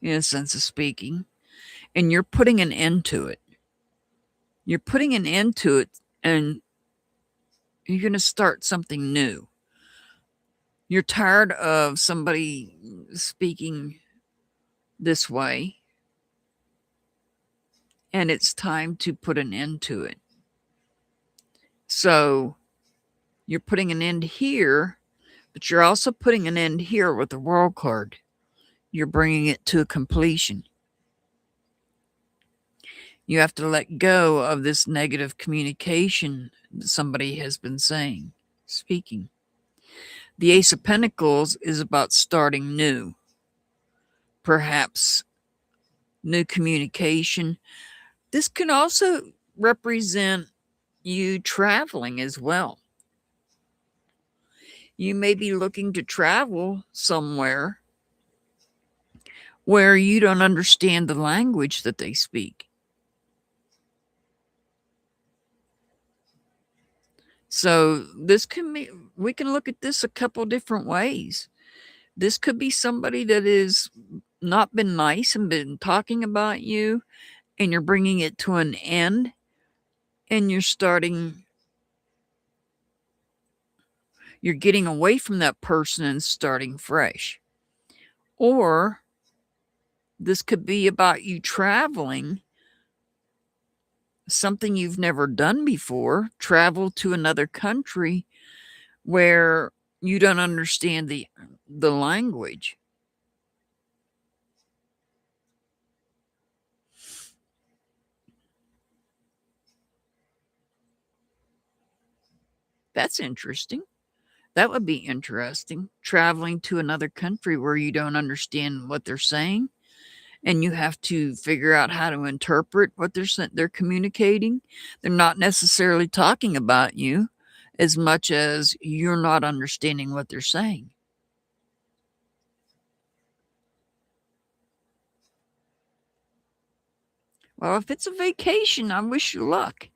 in a sense of speaking, and you're putting an end to it. You're putting an end to it, and you're going to start something new. You're tired of somebody speaking this way, and it's time to put an end to it. So you're putting an end here, but you're also putting an end here with the World card. You're bringing it to a completion. You have to let go of this negative communication that somebody has been speaking. The Ace of Pentacles is about starting new. Perhaps new communication. This can also represent you traveling as well. You may be looking to travel somewhere where you don't understand the language that they speak. So this can be, we can look at this a couple different ways. This could be somebody that has not been nice and been talking about you, and you're bringing it to an end, and you're getting away from that person and starting fresh. Or this could be about you traveling, something you've never done before, travel to another country where you don't understand the language. That's interesting. That would be interesting. Traveling to another country where you don't understand what they're saying, and you have to figure out how to interpret what they're communicating. They're not necessarily talking about you as much as you're not understanding what they're saying. Well, if it's a vacation, I wish you luck.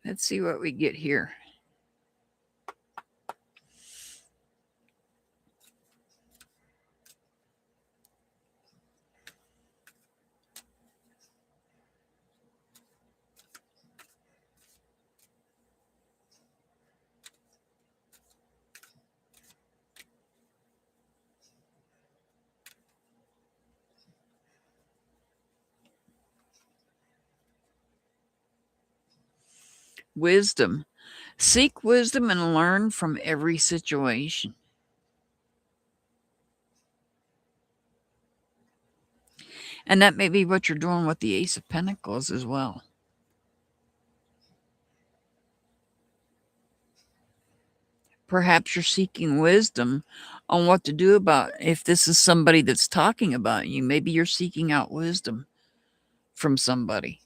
Let's see what we get here. Wisdom. Seek wisdom and learn from every situation. And that may be what you're doing with the Ace of Pentacles as well. Perhaps you're seeking wisdom on what to do about if this is somebody that's talking about you. Maybe you're seeking out wisdom from somebody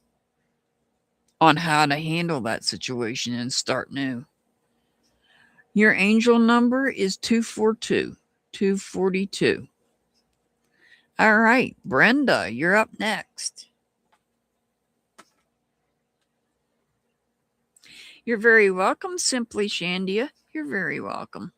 on how to handle that situation and start new. Your angel number is 242. 242. All right, Brenda, you're up next. You're very welcome, Simply Shandia. You're very welcome.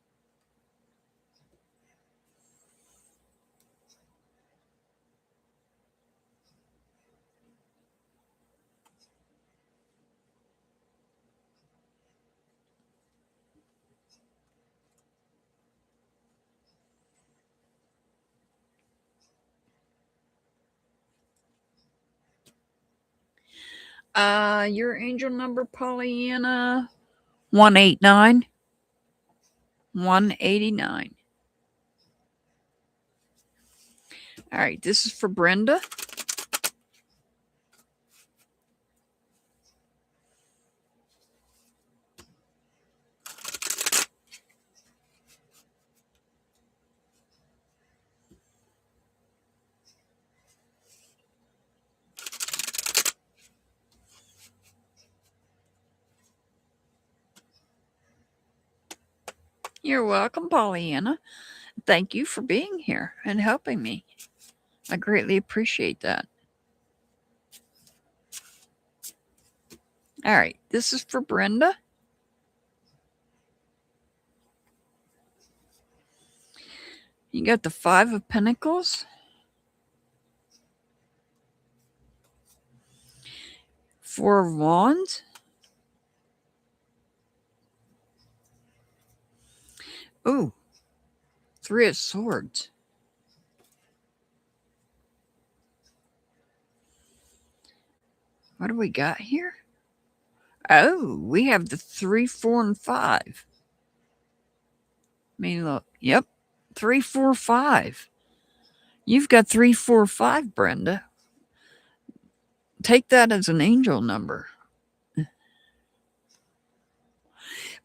Your angel number, Pollyanna, 189. 189. All right, this is for Brenda. You're welcome, Pollyanna. Thank you for being here and helping me. I greatly appreciate that. All right, this is for Brenda. You got the Five of Pentacles, 4 of Wands, ooh, 3 of Swords. What do we got here? Oh, we have the 3, 4, and 5. Let me look. Yep, 3, 4, 5. You've got 3, 4, 5, Brenda. Take that as an angel number.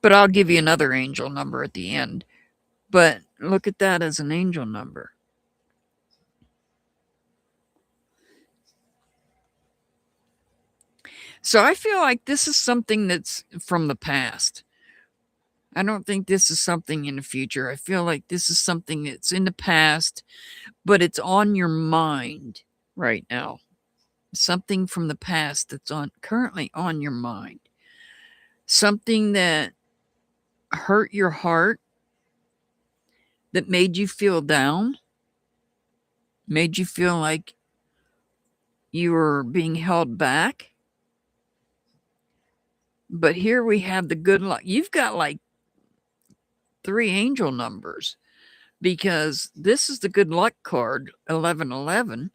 But I'll give you another angel number at the end. But look at that as an angel number. So I feel like this is something that's from the past. I don't think this is something in the future. I feel like this is something that's in the past, but it's on your mind right now. Something from the past that's currently on your mind. Something that hurt your heart, that made you feel down, made you feel like you were being held back. But here we have the good luck. You've got like 3 angel numbers because this is the good luck card, 1111.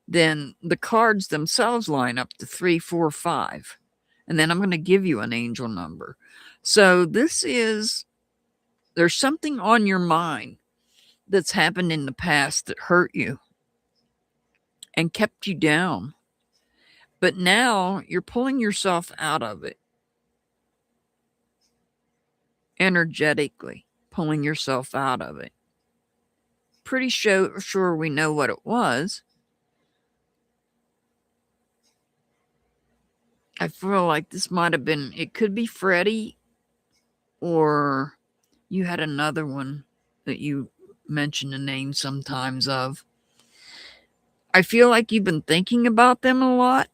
Then the cards themselves line up to 3, 4, 5. And then I'm going to give you an angel number. So there's something on your mind that's happened in the past that hurt you and kept you down. But now you're pulling yourself out of it. Energetically pulling yourself out of it. Pretty sure we know what it was. I feel like this might have been, it could be Freddie, or you had another one that you mentioned the name sometimes of. I feel like you've been thinking about them a lot,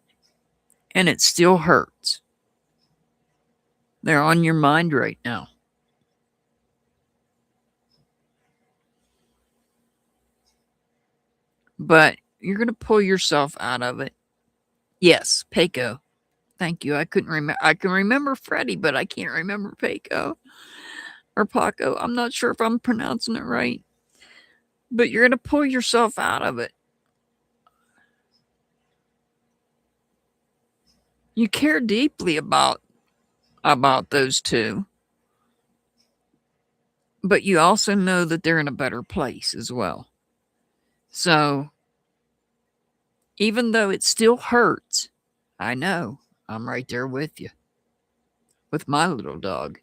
and it still hurts. They're on your mind right now. But you're going to pull yourself out of it. Yes, Paco. Thank you. I couldn't remember. I can remember Freddie, but I can't remember Paco or Paco. I'm not sure if I'm pronouncing it right. But you're going to pull yourself out of it. You care deeply about those two. But you also know that they're in a better place as well. So even though it still hurts, I know I'm right there with you. With my little dog.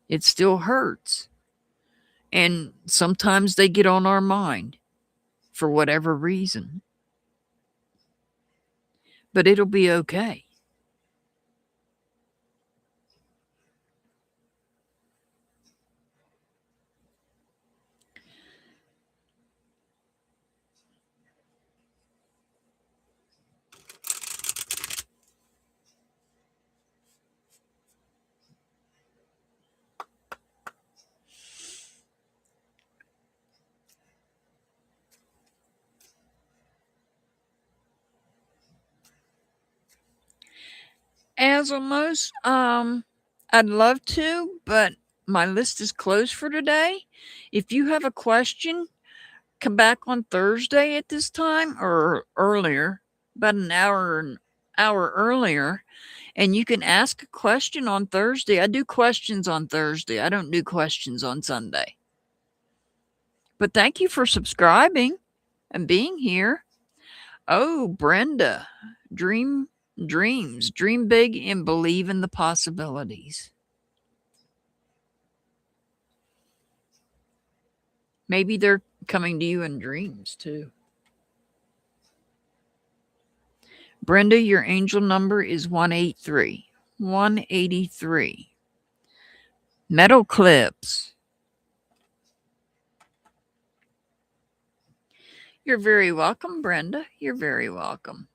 It still hurts. And sometimes they get on our mind for whatever reason. But it'll be okay. As almost, I'd love to, but my list is closed for today. If you have a question, come back on Thursday at this time or earlier, about an hour earlier, and you can ask a question on Thursday. I do questions on Thursday. I don't do questions on Sunday. But thank you for subscribing and being here. Oh, Brenda, dream dreams, dream big and believe in the possibilities. Maybe they're coming to you in dreams too. Brenda, your angel number is 183. 183. Metal clips. You're very welcome, Brenda. You're very welcome.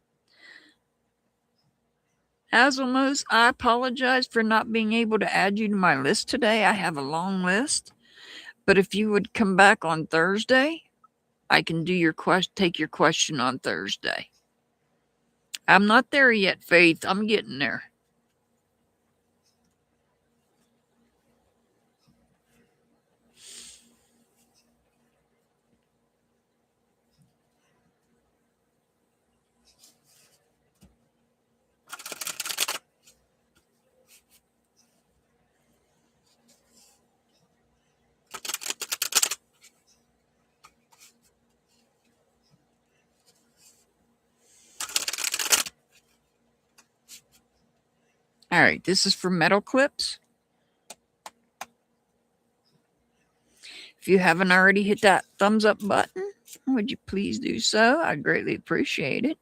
As almost, I apologize for not being able to add you to my list today. I have a long list. But if you would come back on Thursday, I can do your take your question on Thursday. I'm not there yet, Faith. I'm getting there. All right, this is for metal clips. If you haven't already hit that thumbs up button, would you please do so? I'd greatly appreciate it.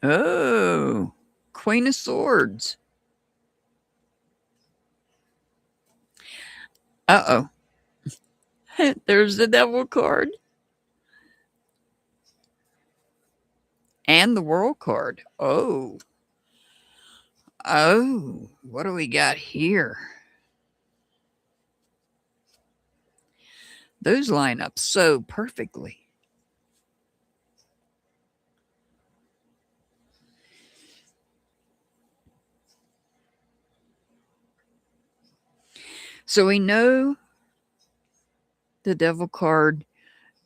Oh, Queen of Swords. Uh-oh. There's the Devil card. And the World card. Oh. Oh, what do we got here? Those line up so perfectly. So we know the Devil card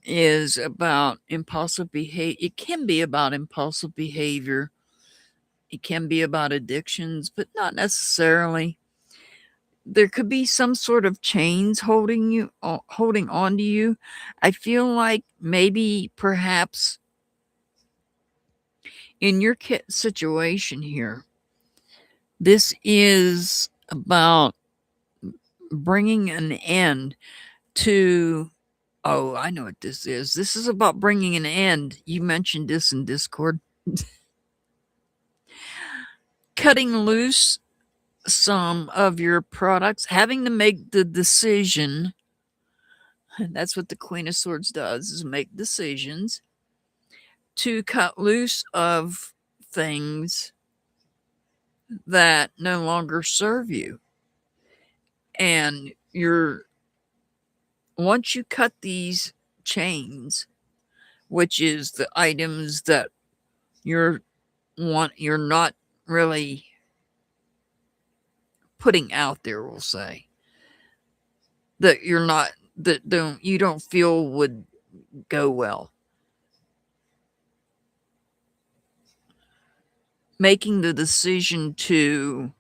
is about impulsive behavior. It can be about impulsive behavior. It can be about addictions, but not necessarily. There could be some sort of chains holding on to you. I feel like maybe perhaps in your situation here, this is about bringing an end to, oh, I know what this is. This is about bringing an end. You mentioned this in Discord. Cutting loose some of your products, having to make the decision. That's what the Queen of Swords does, is make decisions to cut loose of things that no longer serve you. And once you cut these chains, which is the items that you're not really putting out there, we'll say, that you don't feel would go well. Making the decision to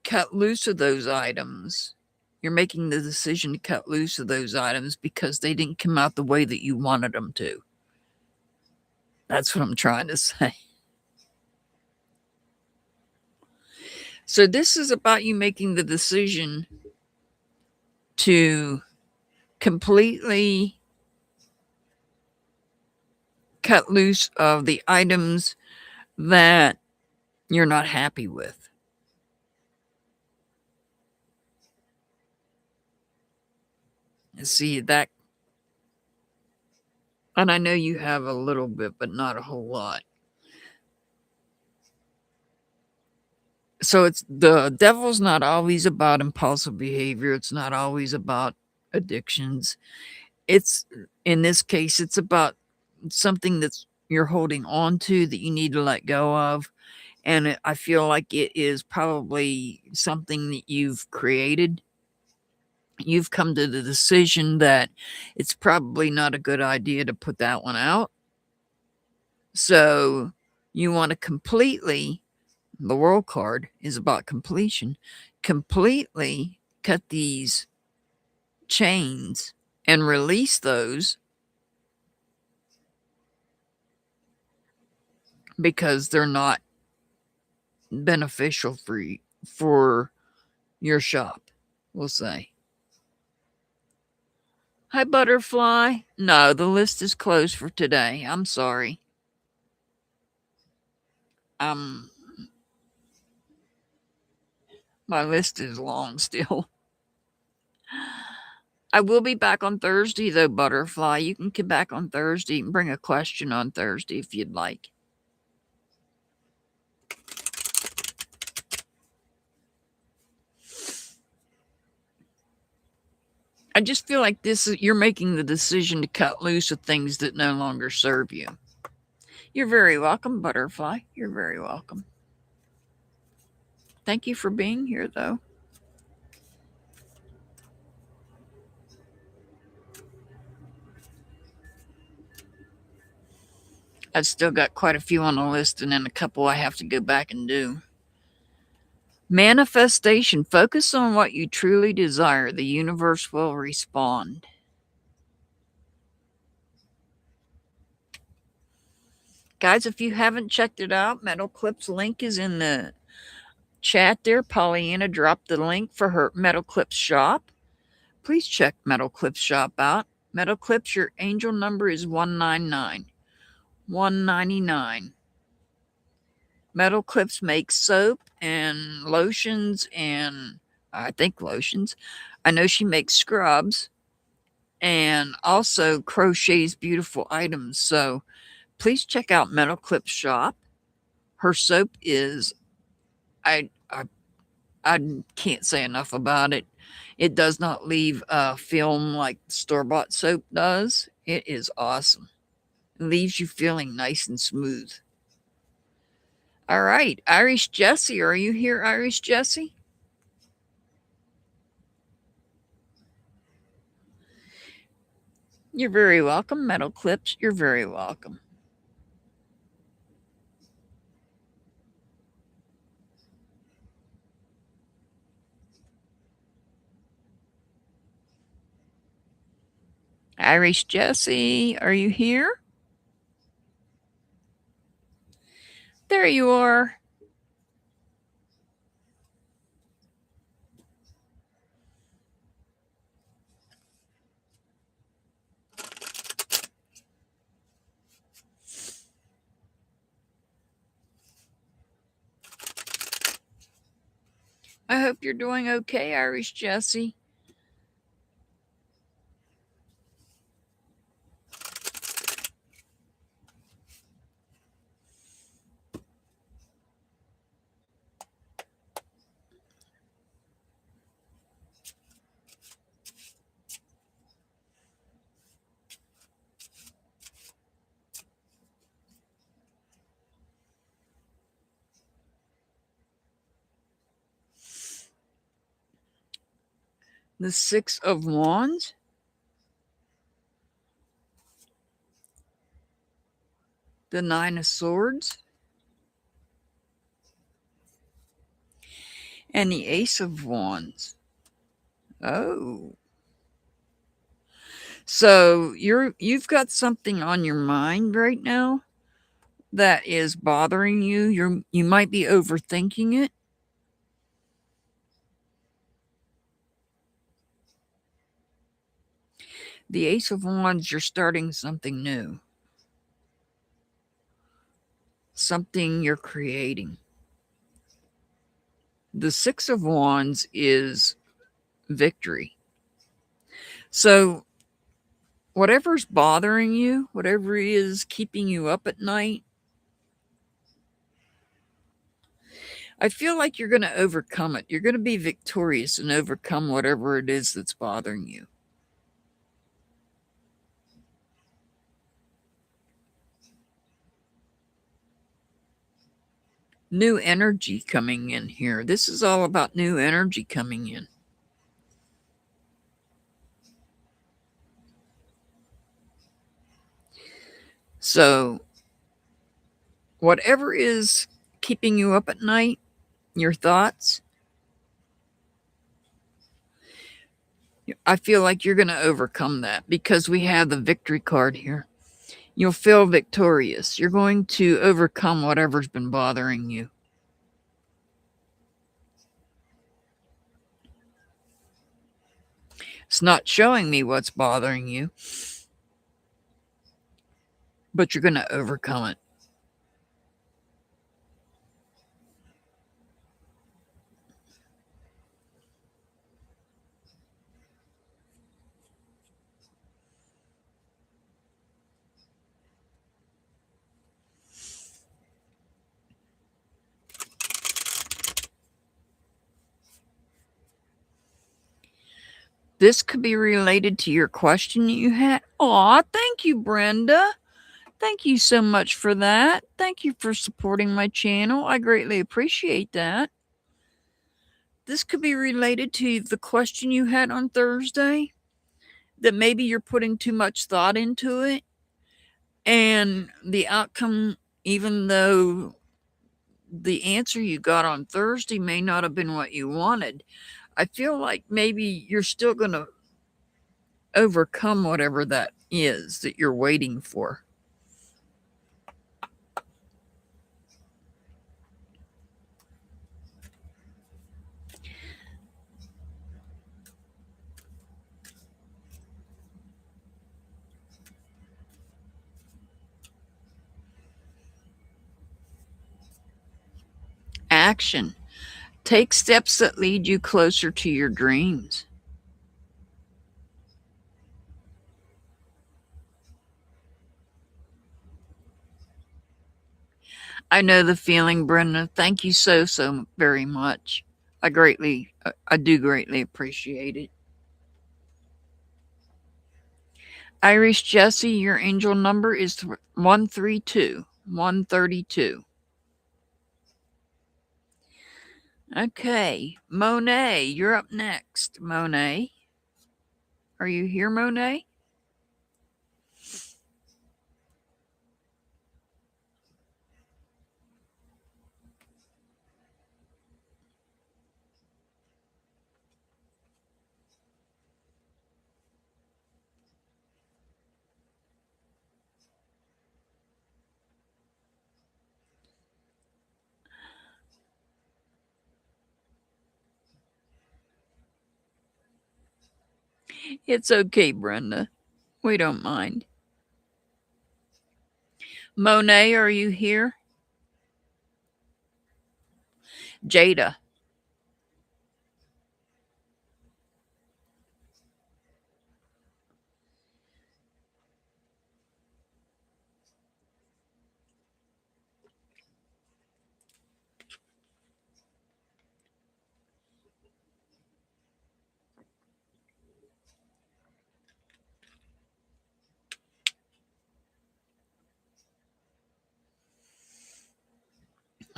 cut loose of those items, you're making the decision to cut loose of those items because they didn't come out the way that you wanted them to. That's what I'm trying to say. So this is about you making the decision to completely cut loose of the items that you're not happy with. And see that, and I know you have a little bit, but not a whole lot. So it's the devil's not always about impulsive behavior. It's not always about addictions. It's, in this case, it's about something that's you're holding on to that you need to let go of. And I feel like it is probably something that you've created. You've come to the decision that it's probably not a good idea to put that one out. So you want to completely, the world card is about completion, completely cut these chains and release those because they're not beneficial for your shop, we'll say. Hi, Butterfly. No, the list is closed for today. I'm sorry. My list is long still. I will be back on Thursday, though, Butterfly. You can come back on Thursday and bring a question on Thursday if you'd like. I just feel like you're making the decision to cut loose of things that no longer serve you. You're very welcome, Butterfly. You're very welcome. Thank you for being here, though. I've still got quite a few on the list, and then a couple I have to go back and do. Manifestation. Focus on what you truly desire. The universe will respond. Guys, if you haven't checked it out, Metal Clip's link is in the chat there. Pollyanna dropped the link for her Metal Clips shop. Please check Metal Clips shop out. Metal Clips, your angel number is 199. 199. Metal Clips makes soap and lotions, and I think lotions. I know she makes scrubs and also crochets beautiful items. So please check out Metal Clips shop. Her soap is, I can't say enough about it. It does not leave a film like store-bought soap does. It is awesome. It leaves you feeling nice and smooth. All right, Irish Jessie, are you here, Irish Jessie? You're very welcome, Metal Clips. You're very welcome. Irish Jessie, are you here? There you are. I hope you're doing okay, Irish Jessie. The Six of Wands. The Nine of Swords. And the Ace of Wands. Oh. So you've got something on your mind right now that is bothering you. You might be overthinking it. The Ace of Wands, you're starting something new. Something you're creating. The Six of Wands is victory. So whatever's bothering you, whatever is keeping you up at night, I feel like you're going to overcome it. You're going to be victorious and overcome whatever it is that's bothering you. New energy coming in here. This is all about new energy coming in. So, whatever is keeping you up at night, your thoughts, I feel like you're going to overcome that because we have the victory card here. You'll feel victorious. You're going to overcome whatever's been bothering you. It's not showing me what's bothering you, but you're going to overcome it. This could be related to your question you had. Aw, thank you, Brenda. Thank you so much for that. Thank you for supporting my channel. I greatly appreciate that. This could be related to the question you had on Thursday, that maybe you're putting too much thought into it, and the outcome, even though the answer you got on Thursday may not have been what you wanted, I feel like maybe you're still going to overcome whatever that is that you're waiting for. Action. Take steps that lead you closer to your dreams. I know the feeling, Brenda. Thank you so very much. I do greatly appreciate it. Irish Jessie, your angel number is 132. 132. Okay, Monet, you're up next. Monet, are you here, Monet? It's okay, Brenda. We don't mind. Monet, are you here? Jada.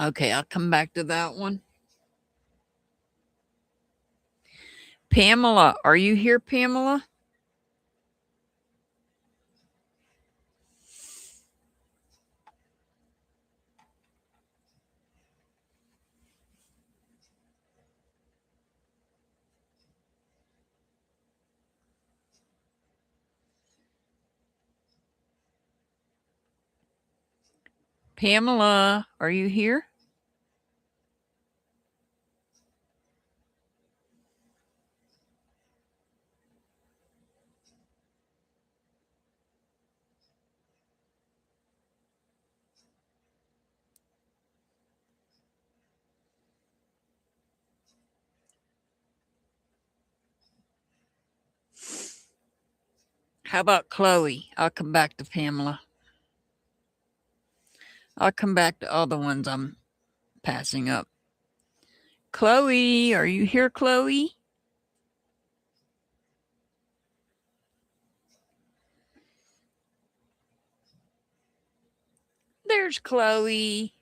Okay, I'll come back to that one. Pamela, are you here, Pamela? Pamela, are you here? How about Chloe? I'll come back to Pamela. I'll come back to all the ones I'm passing up. Chloe, are you here, Chloe? There's Chloe.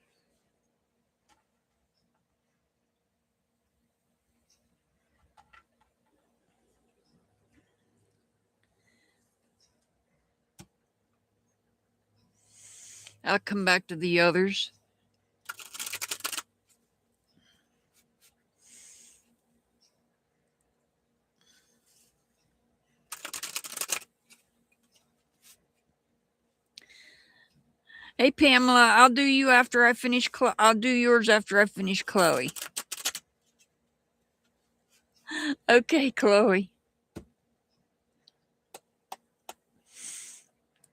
I'll come back to the others. Hey, Pamela, I'll do you after I finish. I'll do yours after I finish Chloe. Okay, Chloe.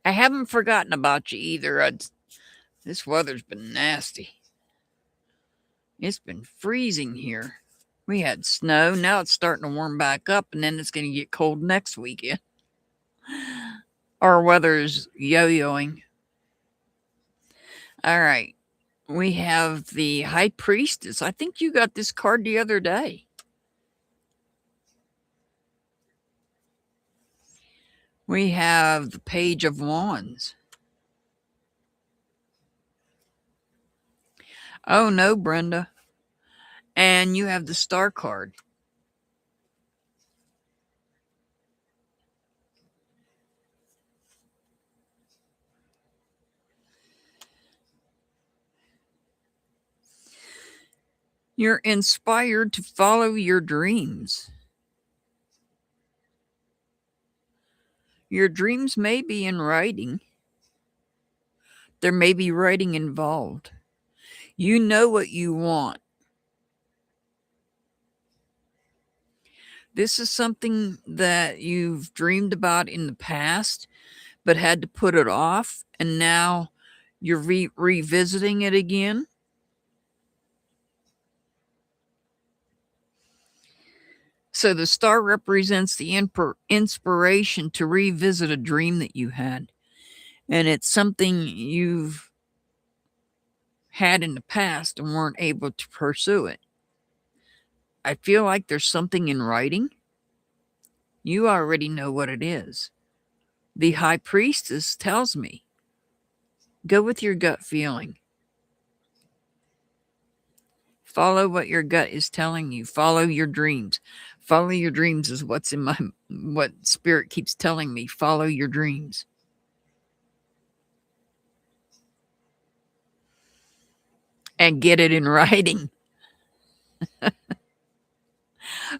I haven't forgotten about you either. This weather's been nasty. It's been freezing here. We had snow. Now it's starting to warm back up, and then it's going to get cold next weekend. Our weather's yo-yoing. All right. We have the High Priestess. I think you got this card the other day. We have the Page of Wands. Oh, no, Brenda. And you have the Star card. You're inspired to follow your dreams. Your dreams may be in writing. There may be writing involved. You know what you want. This is something that you've dreamed about in the past, but had to put it off, and now you're revisiting it again. So the star represents the inspiration to revisit a dream that you had. And it's something you've had in the past and weren't able to pursue it. I feel like there's something in writing. You already know what it is. The High Priestess tells me, go with your gut feeling. Follow what your gut is telling you. Follow your dreams. Follow your dreams is what Spirit keeps telling me. Follow your dreams. And get it in writing.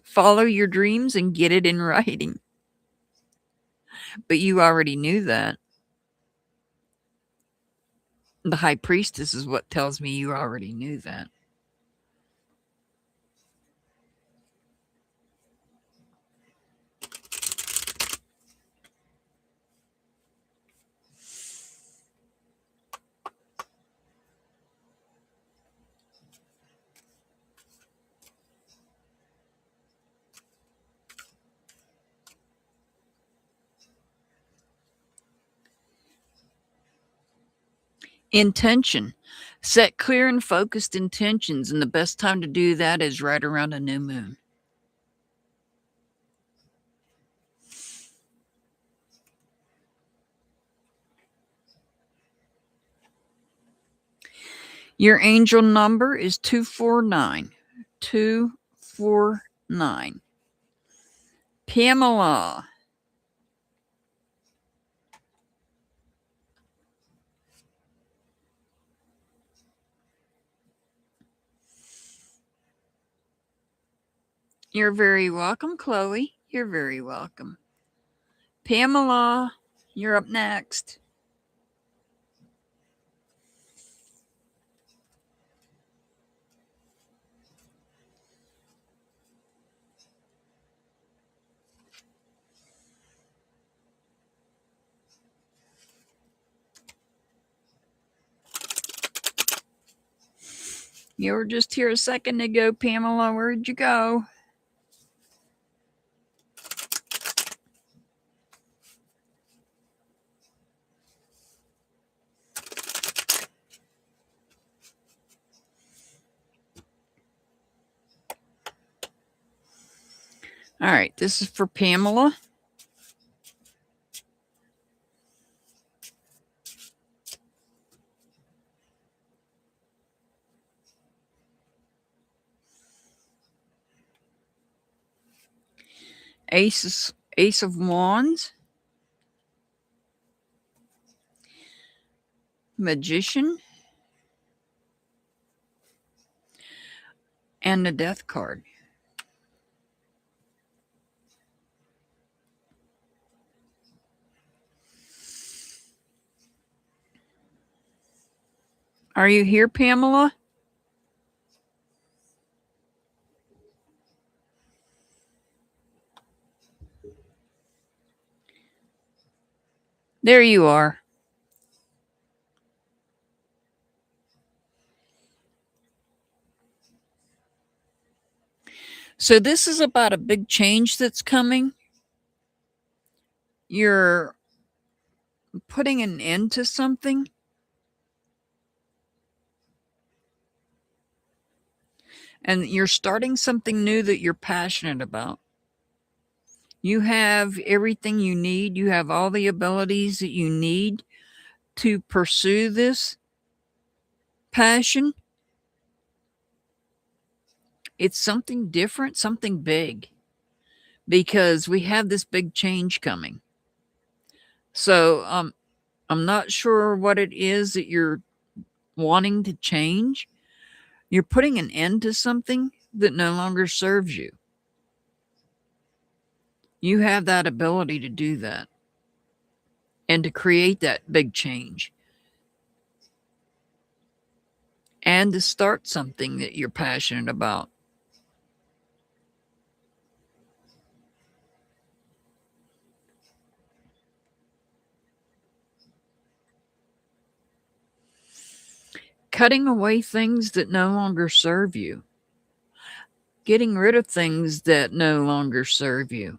Follow your dreams and get it in writing. But you already knew that. The High Priestess is what tells me you already knew that. Intention. Set clear and focused intentions, and the best time to do that is right around a new moon. Your angel number is 249. 249. Pamela. You're very welcome, Chloe. You're very welcome. Pamela, you're up next. You were just here a second ago, Pamela. Where'd you go? All right, this is for Pamela. Ace of Wands. Magician. And the Death card. Are you here, Pamela? There you are. So this is about a big change that's coming. You're putting an end to something. And you're starting something new that you're passionate about. You have everything you need. You have all the abilities that you need to pursue this passion. It's something different, something big, because we have this big change coming. So I'm not sure what it is that you're wanting to change. You're putting an end to something that no longer serves you. You have that ability to do that and to create that big change and to start something that you're passionate about. Cutting away things that no longer serve you. Getting rid of things that no longer serve you.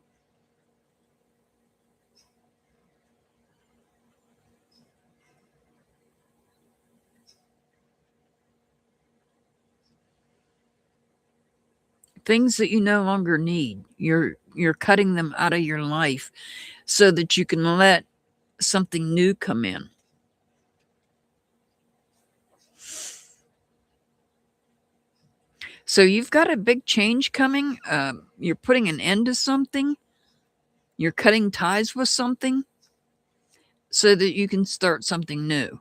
Things that you no longer need. You're cutting them out of your life so that you can let something new come in. So you've got a big change coming. You're putting an end to something. You're cutting ties with something so that you can start something new.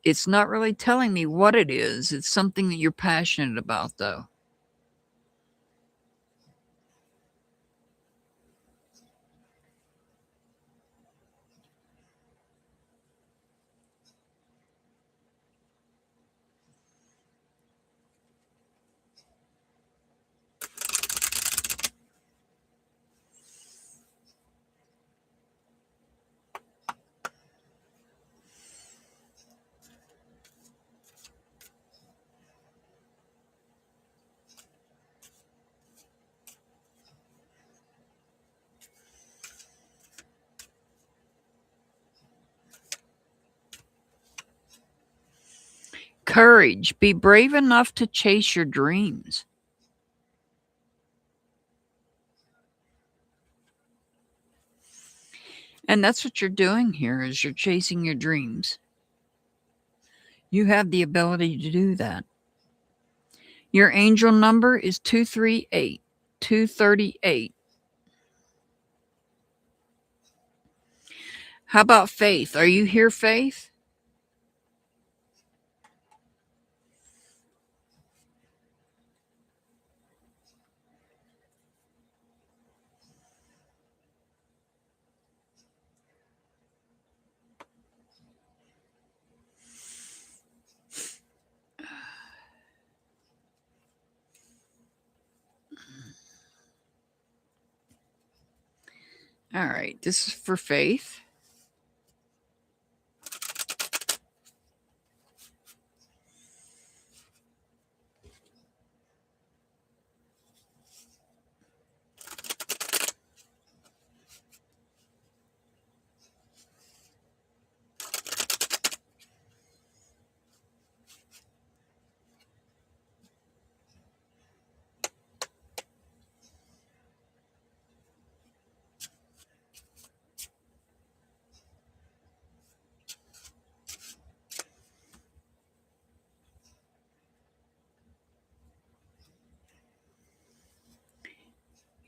It's not really telling me what it is. It's something that you're passionate about, though. Courage. Be brave enough to chase your dreams. And that's what you're doing here is you're chasing your dreams. You have the ability to do that. Your angel number is 238. 238. How about Faith? Are you here, Faith? All right, this is for Faith.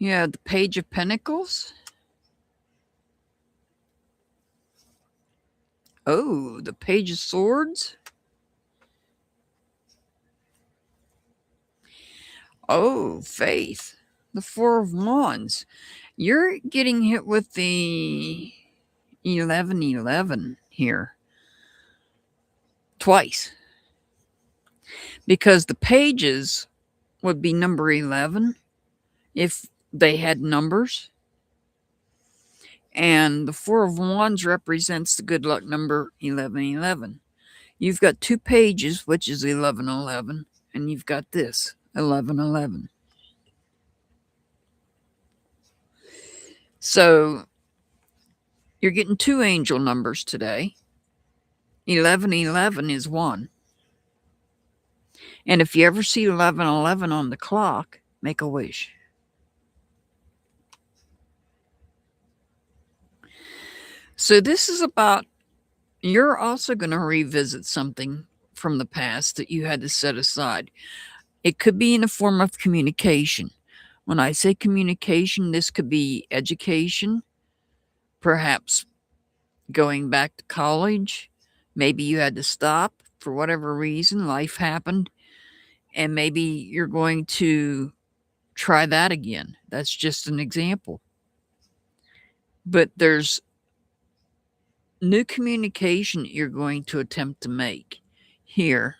You have the Page of Pentacles. Oh, the Page of Swords. Oh, Faith. The Four of Wands. You're getting hit with the 1111 here. Twice. Because the pages would be number 11 if they had numbers. And the Four of Wands represents the good luck number 1111. You've got two pages, which is 1111, and you've got this 1111. So you're getting two angel numbers today. 1111 is one. And if you ever see 1111 on the clock, make a wish. So this is about, you're also going to revisit something from the past that you had to set aside. It could be in the form of communication. When I say communication, this could be education, perhaps going back to college. Maybe you had to stop for whatever reason, life happened, and maybe you're going to try that again. That's just an example. But there's new communication you're going to attempt to make here.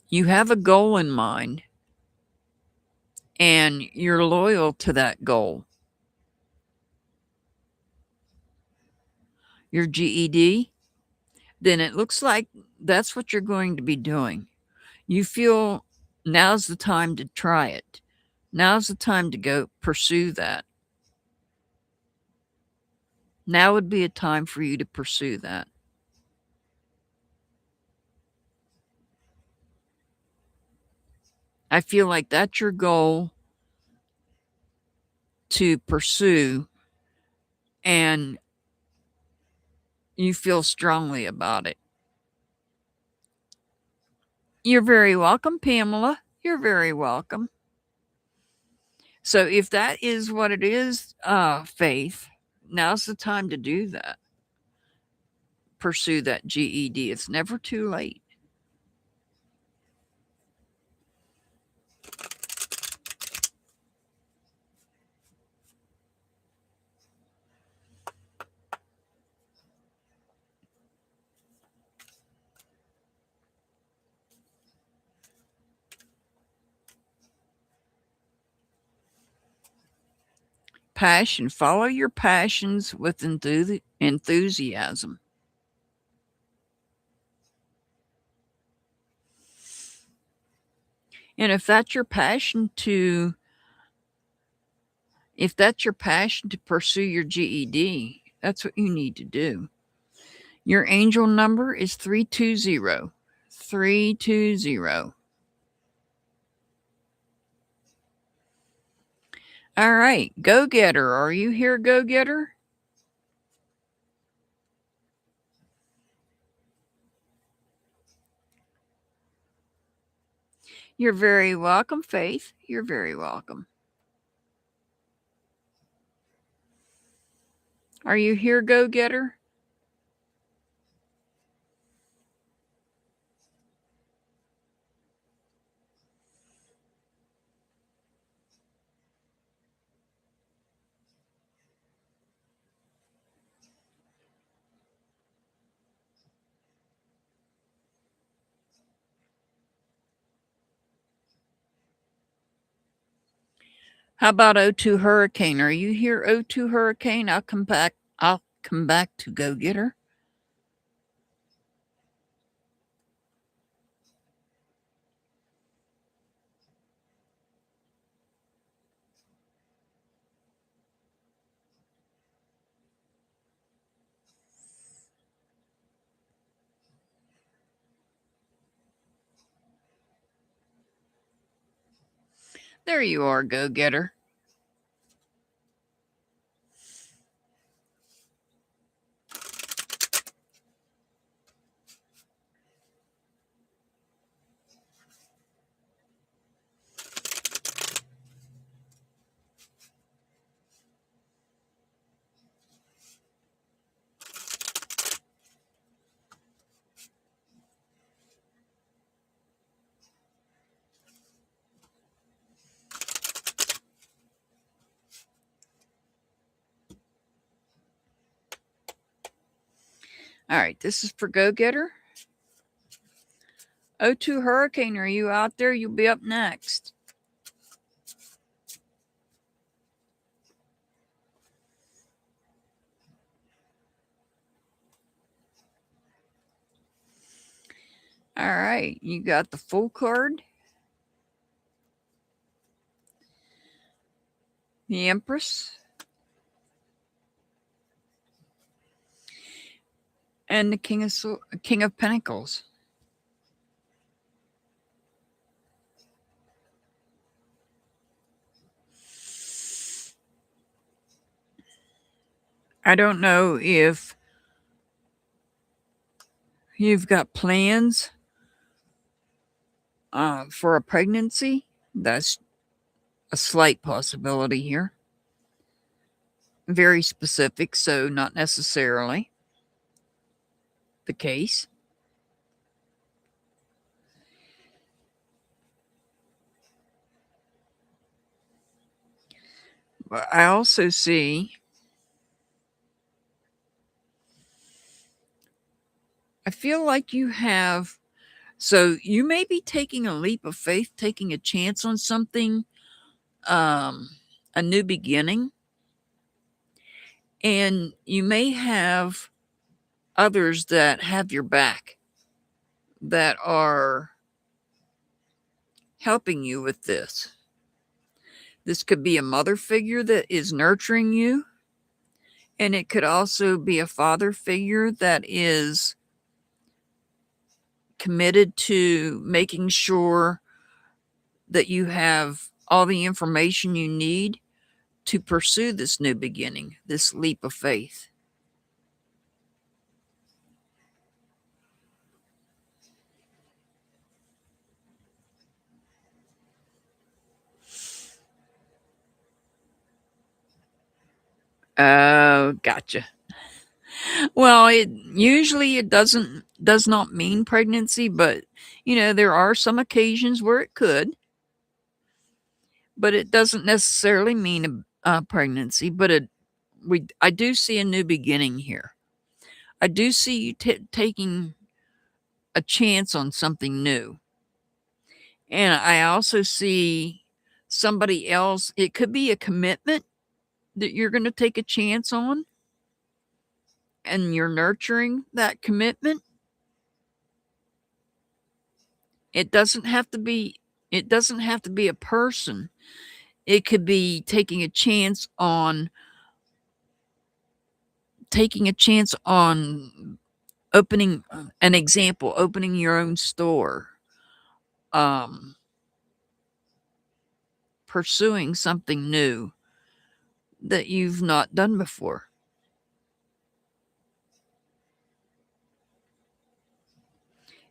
You have a goal in mind, and you're loyal to that goal. Your GED, then it looks like that's what you're going to be doing. You feel now's the time to try it. Now's the time to go pursue that. Now would be a time for you to pursue that. I feel like that's your goal to pursue, and you feel strongly about it. You're very welcome, Pamela. You're very welcome. So if that is what it is, Faith, now's the time to do that. Pursue that GED. It's never too late. Passion. Follow your passions with enthusiasm. And if that's your passion to pursue your GED, that's what you need to do. Your angel number is 320. 320. All right, Go Getter. Are you here, Go Getter? You're very welcome, Faith. You're very welcome. Are you here, go-getter? How about O2 Hurricane? Are you here, O2 Hurricane? I'll come back. I'll come back to go-getter. There you are, go-getter. All right, this is for go-getter. O2 Hurricane, are you out there? You'll be up next. All right, you got the full card, the Empress, and the King of Pentacles. I don't know if you've got plans for a pregnancy. That's a slight possibility here. Very specific, so not necessarily the case. But I also see, I feel like you have, so you may be taking a leap of faith, taking a chance on something, a new beginning. And you may have others that have your back, that are helping you with this. This could be a mother figure that is nurturing you. And it could also be a father figure that is committed to making sure that you have all the information you need to pursue this new beginning, this leap of faith. Oh, gotcha. Well, it does not mean pregnancy, but there are some occasions where it could, but it doesn't necessarily mean a pregnancy. But I do see a new beginning here. I do see you taking a chance on something new, and I also see somebody else. It could be a commitment that you're going to take a chance on, and you're nurturing that commitment. It doesn't have to be a person. It could be taking a chance on opening an example, opening your own store, pursuing something new that you've not done before.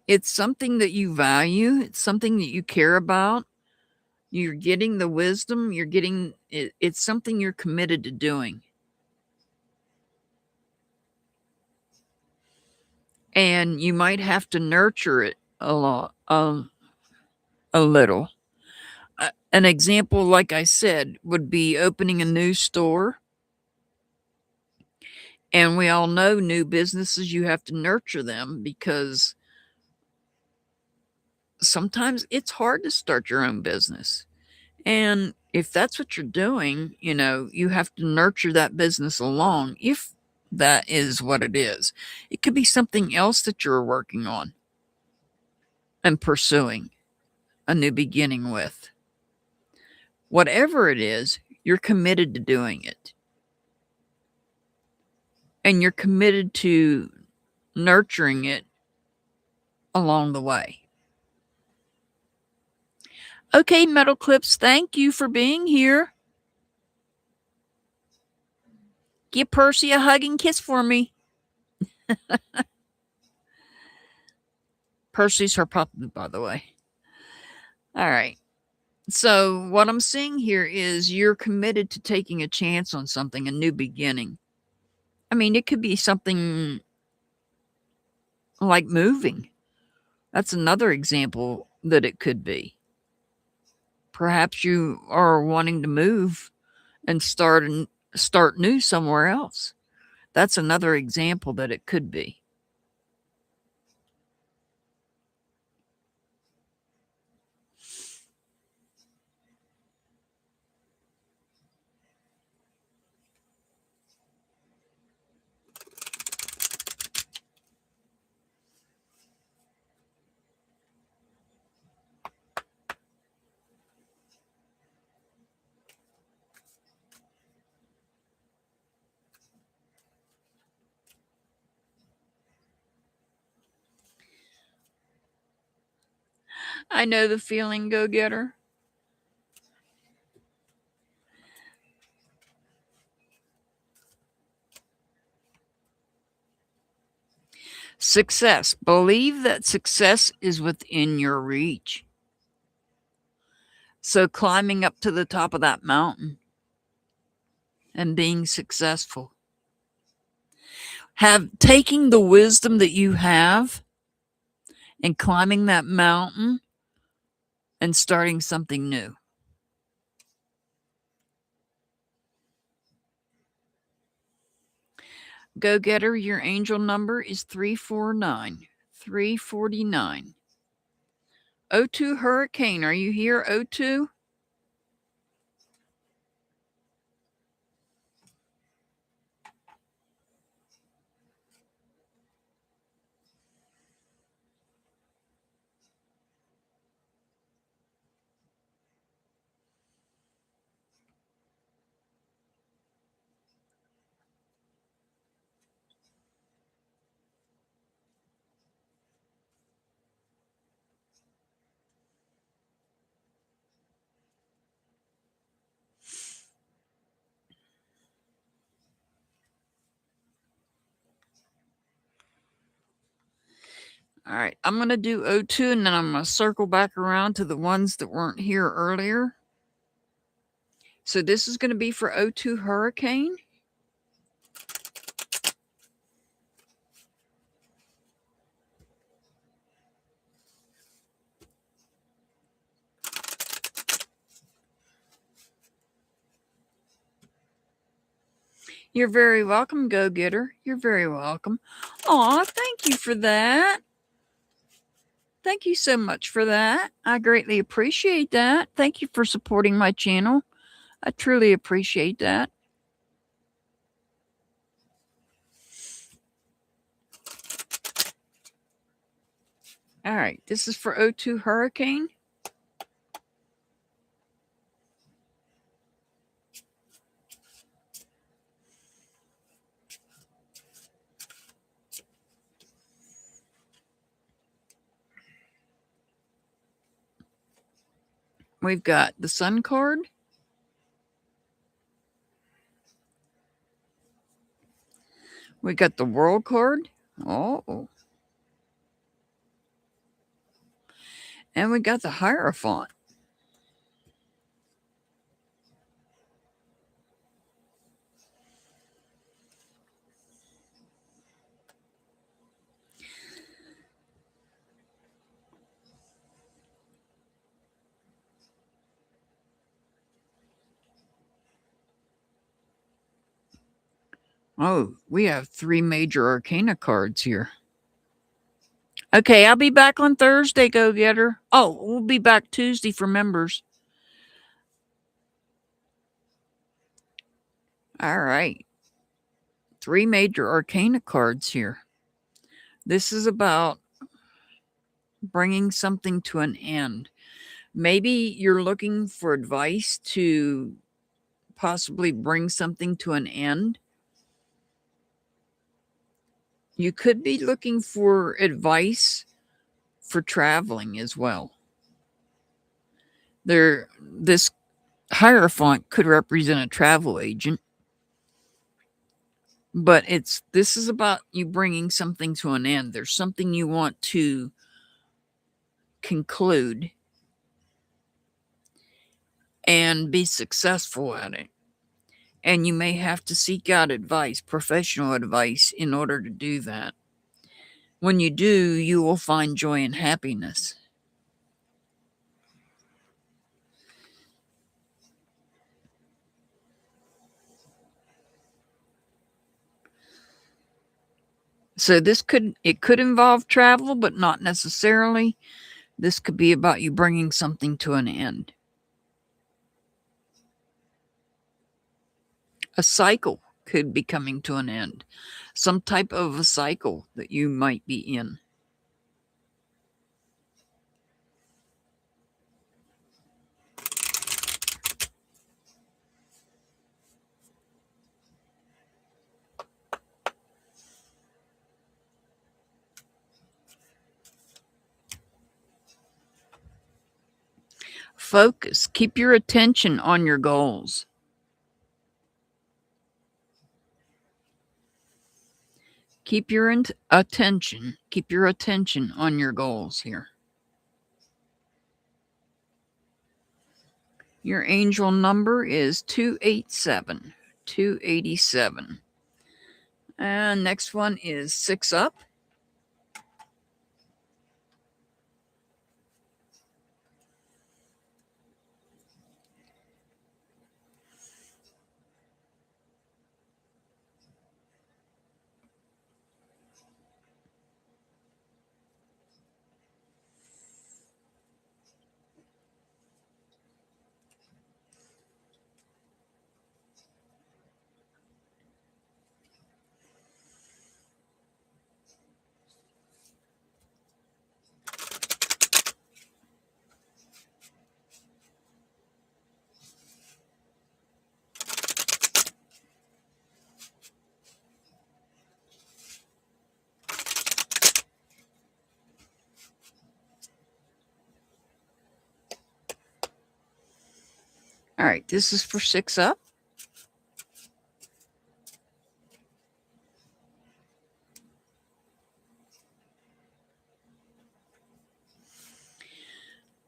It's something that you value. It's something that you care about. You're getting the wisdom. You're getting it. It's something you're committed to doing. And you might have to nurture it a lot, a little. An example, like I said, would be opening a new store. And we all know new businesses, you have to nurture them because sometimes it's hard to start your own business. And if that's what you're doing, you have to nurture that business along if that is what it is. It could be something else that you're working on and pursuing a new beginning with. Whatever it is, you're committed to doing it. And you're committed to nurturing it along the way. Okay, Metal Clips, thank you for being here. Give Percy a hug and kiss for me. Percy's her puppy, by the way. All right. So what I'm seeing here is you're committed to taking a chance on something, a new beginning. I mean, it could be something like moving. That's another example that it could be. Perhaps you are wanting to move and start new somewhere else. That's another example that it could be. I know the feeling, go getter. Success. Believe that success is within your reach. So climbing up to the top of that mountain and being successful. Taking the wisdom that you have and climbing that mountain and starting something new. Go getter, your angel number is 349. 349. O2 Hurricane, are you here, O2? All right, I'm going to do O2 and then I'm going to circle back around to the ones that weren't here earlier. So this is going to be for O2 Hurricane. You're very welcome, Go Getter. You're very welcome. Aw, thank you for that. Thank you so much for that. I greatly appreciate that. Thank you for supporting my channel. I truly appreciate that. All right, this is for O2 Hurricane. We've got the Sun card. We got the World card. Oh. And we got the Hierophant. Oh, we have 3 major arcana cards here. Okay, I'll be back on Thursday, Go Getter. Oh, we'll be back Tuesday for members. All right. 3 major arcana cards here. This is about bringing something to an end. Maybe you're looking for advice to possibly bring something to an end. You could be looking for advice for traveling as well. This Hierophant could represent a travel agent, but this is about you bringing something to an end. There's something you want to conclude and be successful at it. And you may have to seek out advice, professional advice, in order to do that. When you do, you will find joy and happiness. So it could involve travel, but not necessarily. This could be about you bringing something to an end. A cycle could be coming to an end. Some type of a cycle that you might be in. Focus. Keep your attention on your goals. Keep your attention on your goals here. Your angel number is 287. 287. And next one is 6 up. All right, this is for 6 up.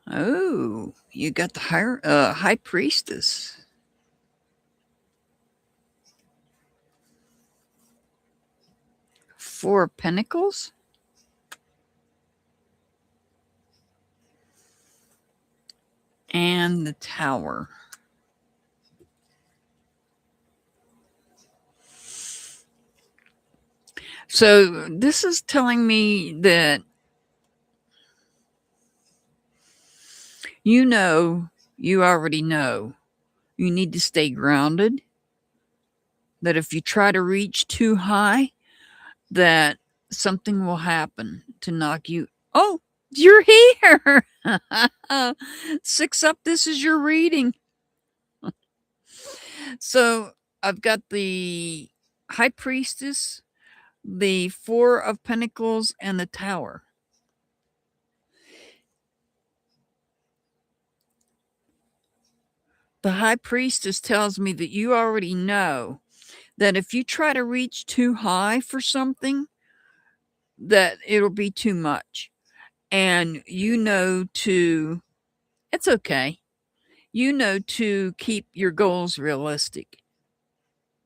Oh, you got the high priestess. Four of Pentacles. And the Tower. So this is telling me that you already know, you need to stay grounded. That if you try to reach too high, that something will happen to knock you. Oh, you're here. 6 up, this is your reading. So I've got the High Priestess, the 4 of Pentacles, and the Tower. The High Priestess tells me that you already know that if you try to reach too high for something, that it'll be too much. And it's okay. To keep your goals realistic.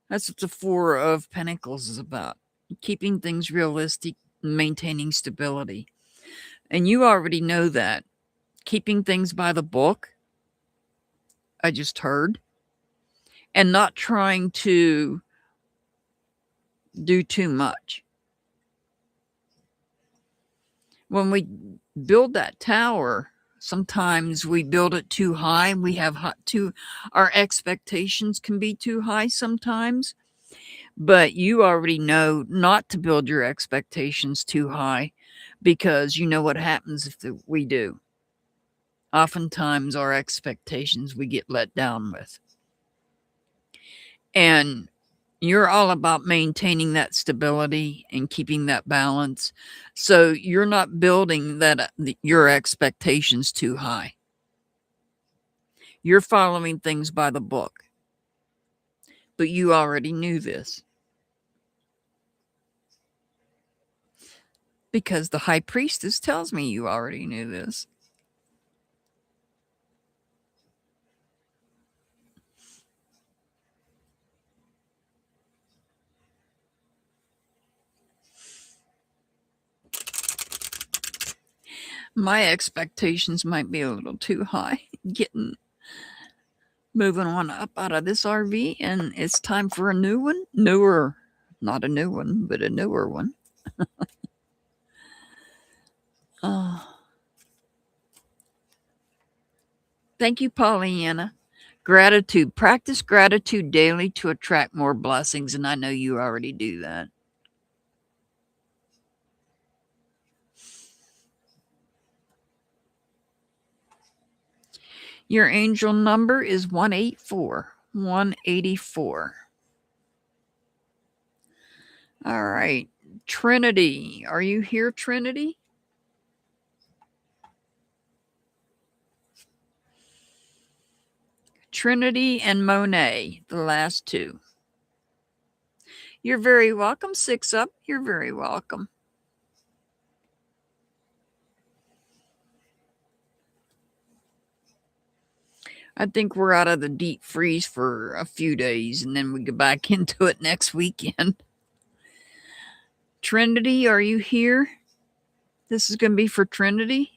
That's what the Four of Pentacles is about. Keeping things realistic, maintaining stability. And you already know that. Keeping things by the book, I just heard. And not trying to do too much. When we build that tower, sometimes we build it too high. Our expectations can be too high sometimes. But you already know not to build your expectations too high, because you know what happens if we do. Oftentimes our expectations we get let down with. And you're all about maintaining that stability and keeping that balance. So you're not building your expectations too high. You're following things by the book. But you already knew this. Because the High Priestess tells me you already knew this. My expectations might be a little too high. Moving on up out of this RV, and it's time for a new one. Newer. Not a new one, but a newer one. Thank you, Pollyanna. Gratitude. Practice gratitude daily to attract more blessings, and I know you already do that. Your angel number is 184. 184. All right. Trinity. Are you here, Trinity? Trinity and Monet, the last two. You're very welcome. 6 up. You're very welcome. I think we're out of the deep freeze for a few days, and then we get back into it next weekend. Trinity, are you here? This is going to be for Trinity.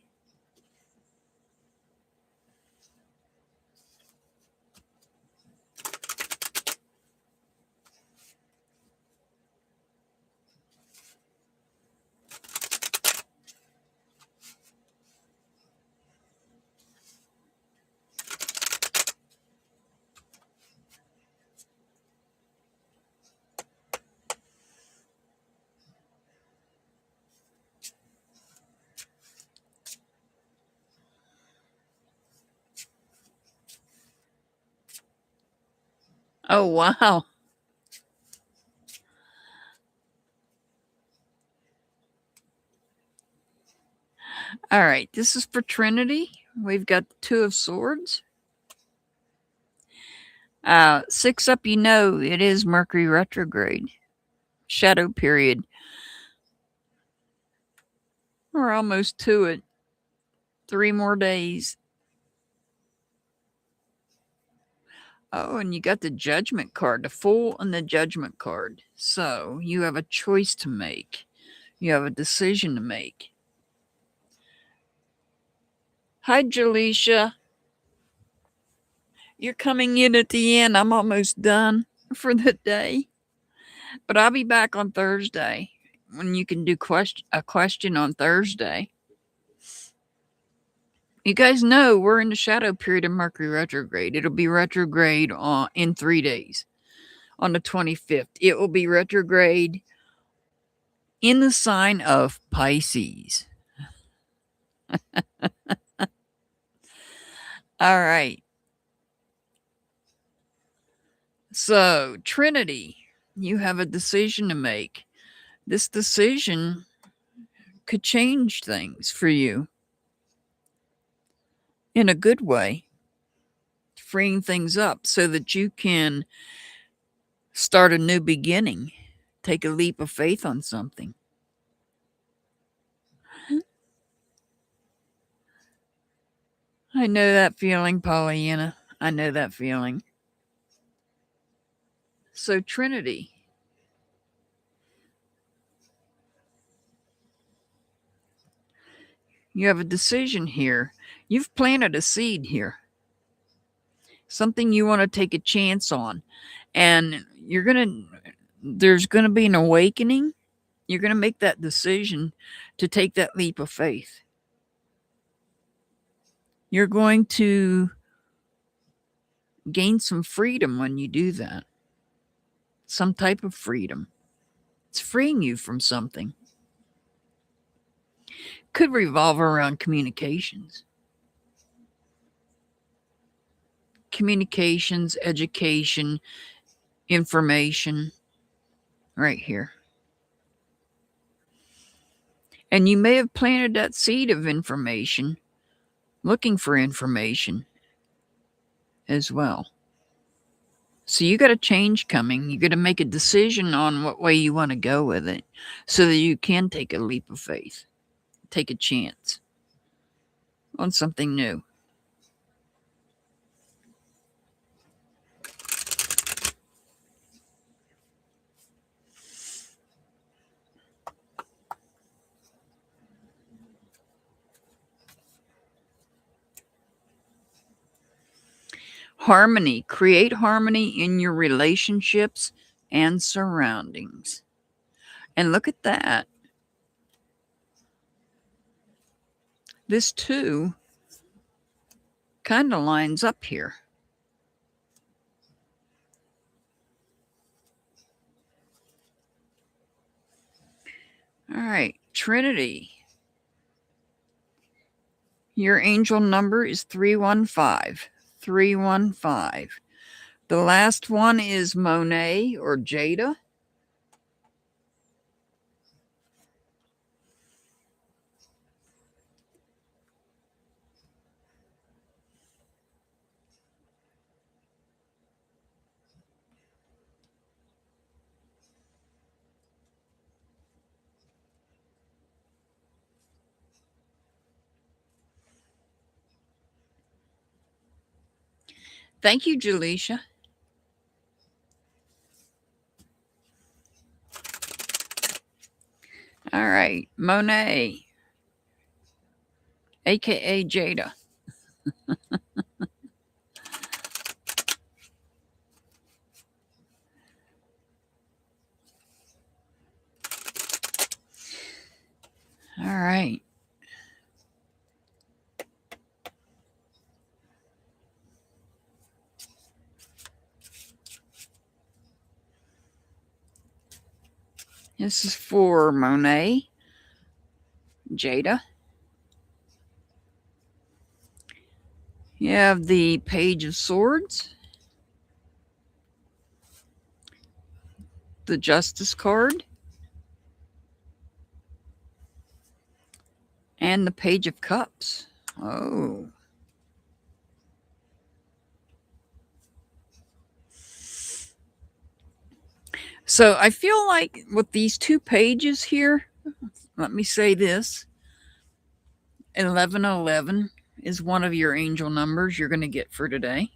Oh, wow. All right, this is for Trinity. We've got the Two of Swords. 6 up, it is Mercury retrograde. Shadow period. We're almost to it. 3 more days. Oh, and you got the Judgment card, the Fool and the Judgment card. So you have a choice to make. You have a decision to make. Hi, Jaleisha. You're coming in at the end. I'm almost done for the day. But I'll be back on Thursday when you can do a question on Thursday. You guys know we're in the shadow period of Mercury retrograde. It'll be retrograde in 3 days. On the 25th, it will be retrograde in the sign of Pisces. All right. So, Trinity, you have a decision to make. This decision could change things for you in a good way, freeing things up so that you can start a new beginning, take a leap of faith on something. I know that feeling, Pollyanna. I know that feeling. So, Trinity. You have a decision here. You've planted a seed here. Something you want to take a chance on. And there's going to be an awakening. You're going to make that decision to take that leap of faith. You're going to gain some freedom when you do that. Some type of freedom. It's freeing you from something. Could revolve around communications. Communications, education, information, right here. And you may have planted that seed of information, looking for information as well. So you got a change coming. You got to make a decision on what way you want to go with it so that you can take a leap of faith, take a chance on something new. Harmony. Create harmony in your relationships and surroundings. And look at that. This too kind of lines up here. All right, Trinity. Your angel number is 315. 315. The last one is Monet or Jada. Thank you, Julisha. All right, Monet, aka Jada. All right. This is for Monet, Jada. You have the Page of Swords, the Justice card, and the Page of Cups. Oh. So I feel like with these two pages here, let me say this, 1111 is one of your angel numbers you're going to get for today.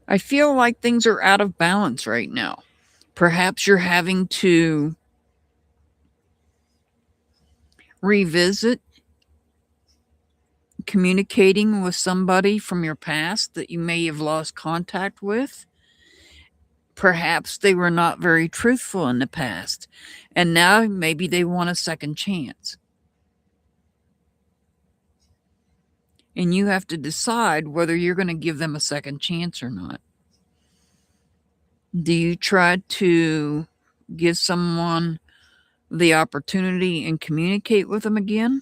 I feel like things are out of balance right now. Perhaps you're having to revisit communicating with somebody from your past that you may have lost contact with. Perhaps they were not very truthful in the past, and now maybe they want a second chance. And you have to decide whether you're going to give them a second chance or not. Do you try to give someone the opportunity and communicate with them again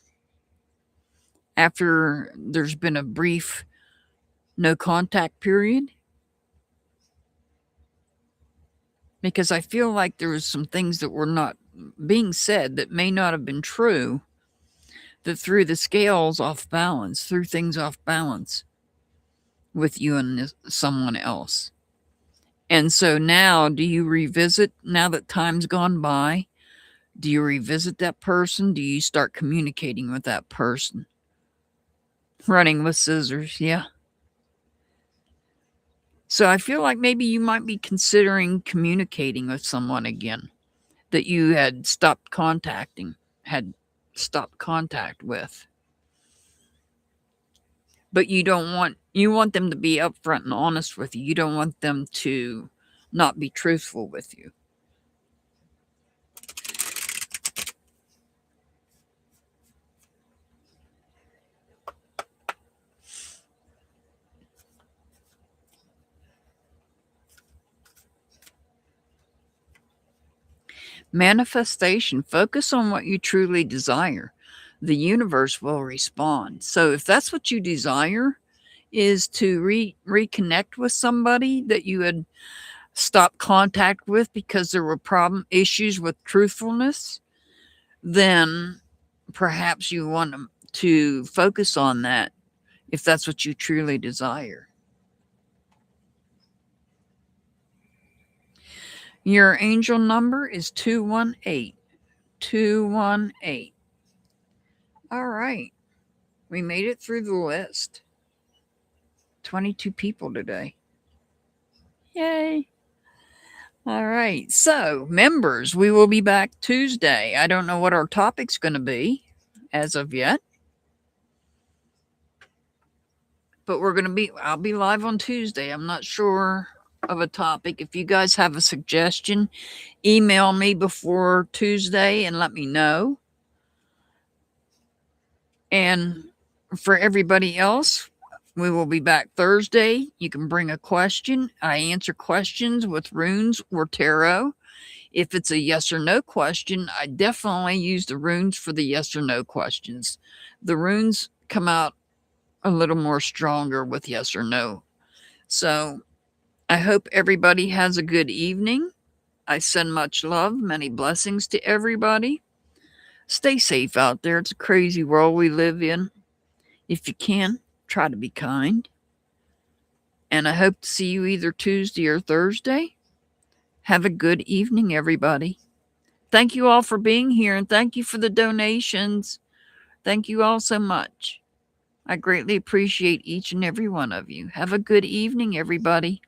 after there's been a brief no contact period? Because I feel like there was some things that were not being said that may not have been true, that threw the scales off balance, threw things off balance with you and someone else. And so now, do you revisit, now that time's gone by, Do you revisit that person? Do you start communicating with that person? Running with scissors, yeah. So I feel like maybe you might be considering communicating with someone again that you had stopped contact with. But you want them to be upfront and honest with you. You don't want them to not be truthful with you. Manifestation, focus on what you truly desire. The universe will respond. So if that's what you desire, is to reconnect with somebody that you had stopped contact with because there were issues with truthfulness, then perhaps you want to focus on that if that's what you truly desire. Your angel number is 218. 218. All right. We made it through the list. 22 people today. Yay. All right. So, members, we will be back Tuesday. I don't know what our topic's going to be as of yet. But I'll be live on Tuesday. I'm not sure of a topic. If you guys have a suggestion, email me before Tuesday and let me know. And for everybody else, we will be back Thursday. You can bring a question. I answer questions with runes or tarot. If it's a yes or no question, I definitely use the runes for the yes or no questions. The runes come out a little more stronger with yes or no. So I hope everybody has a good evening. I send much love, many blessings to everybody. Stay safe out there. It's a crazy world we live in. If you can, try to be kind. And I hope to see you either Tuesday or Thursday. Have a good evening, everybody. Thank you all for being here, and thank you for the donations. Thank you all so much. I greatly appreciate each and every one of you. Have a good evening, everybody.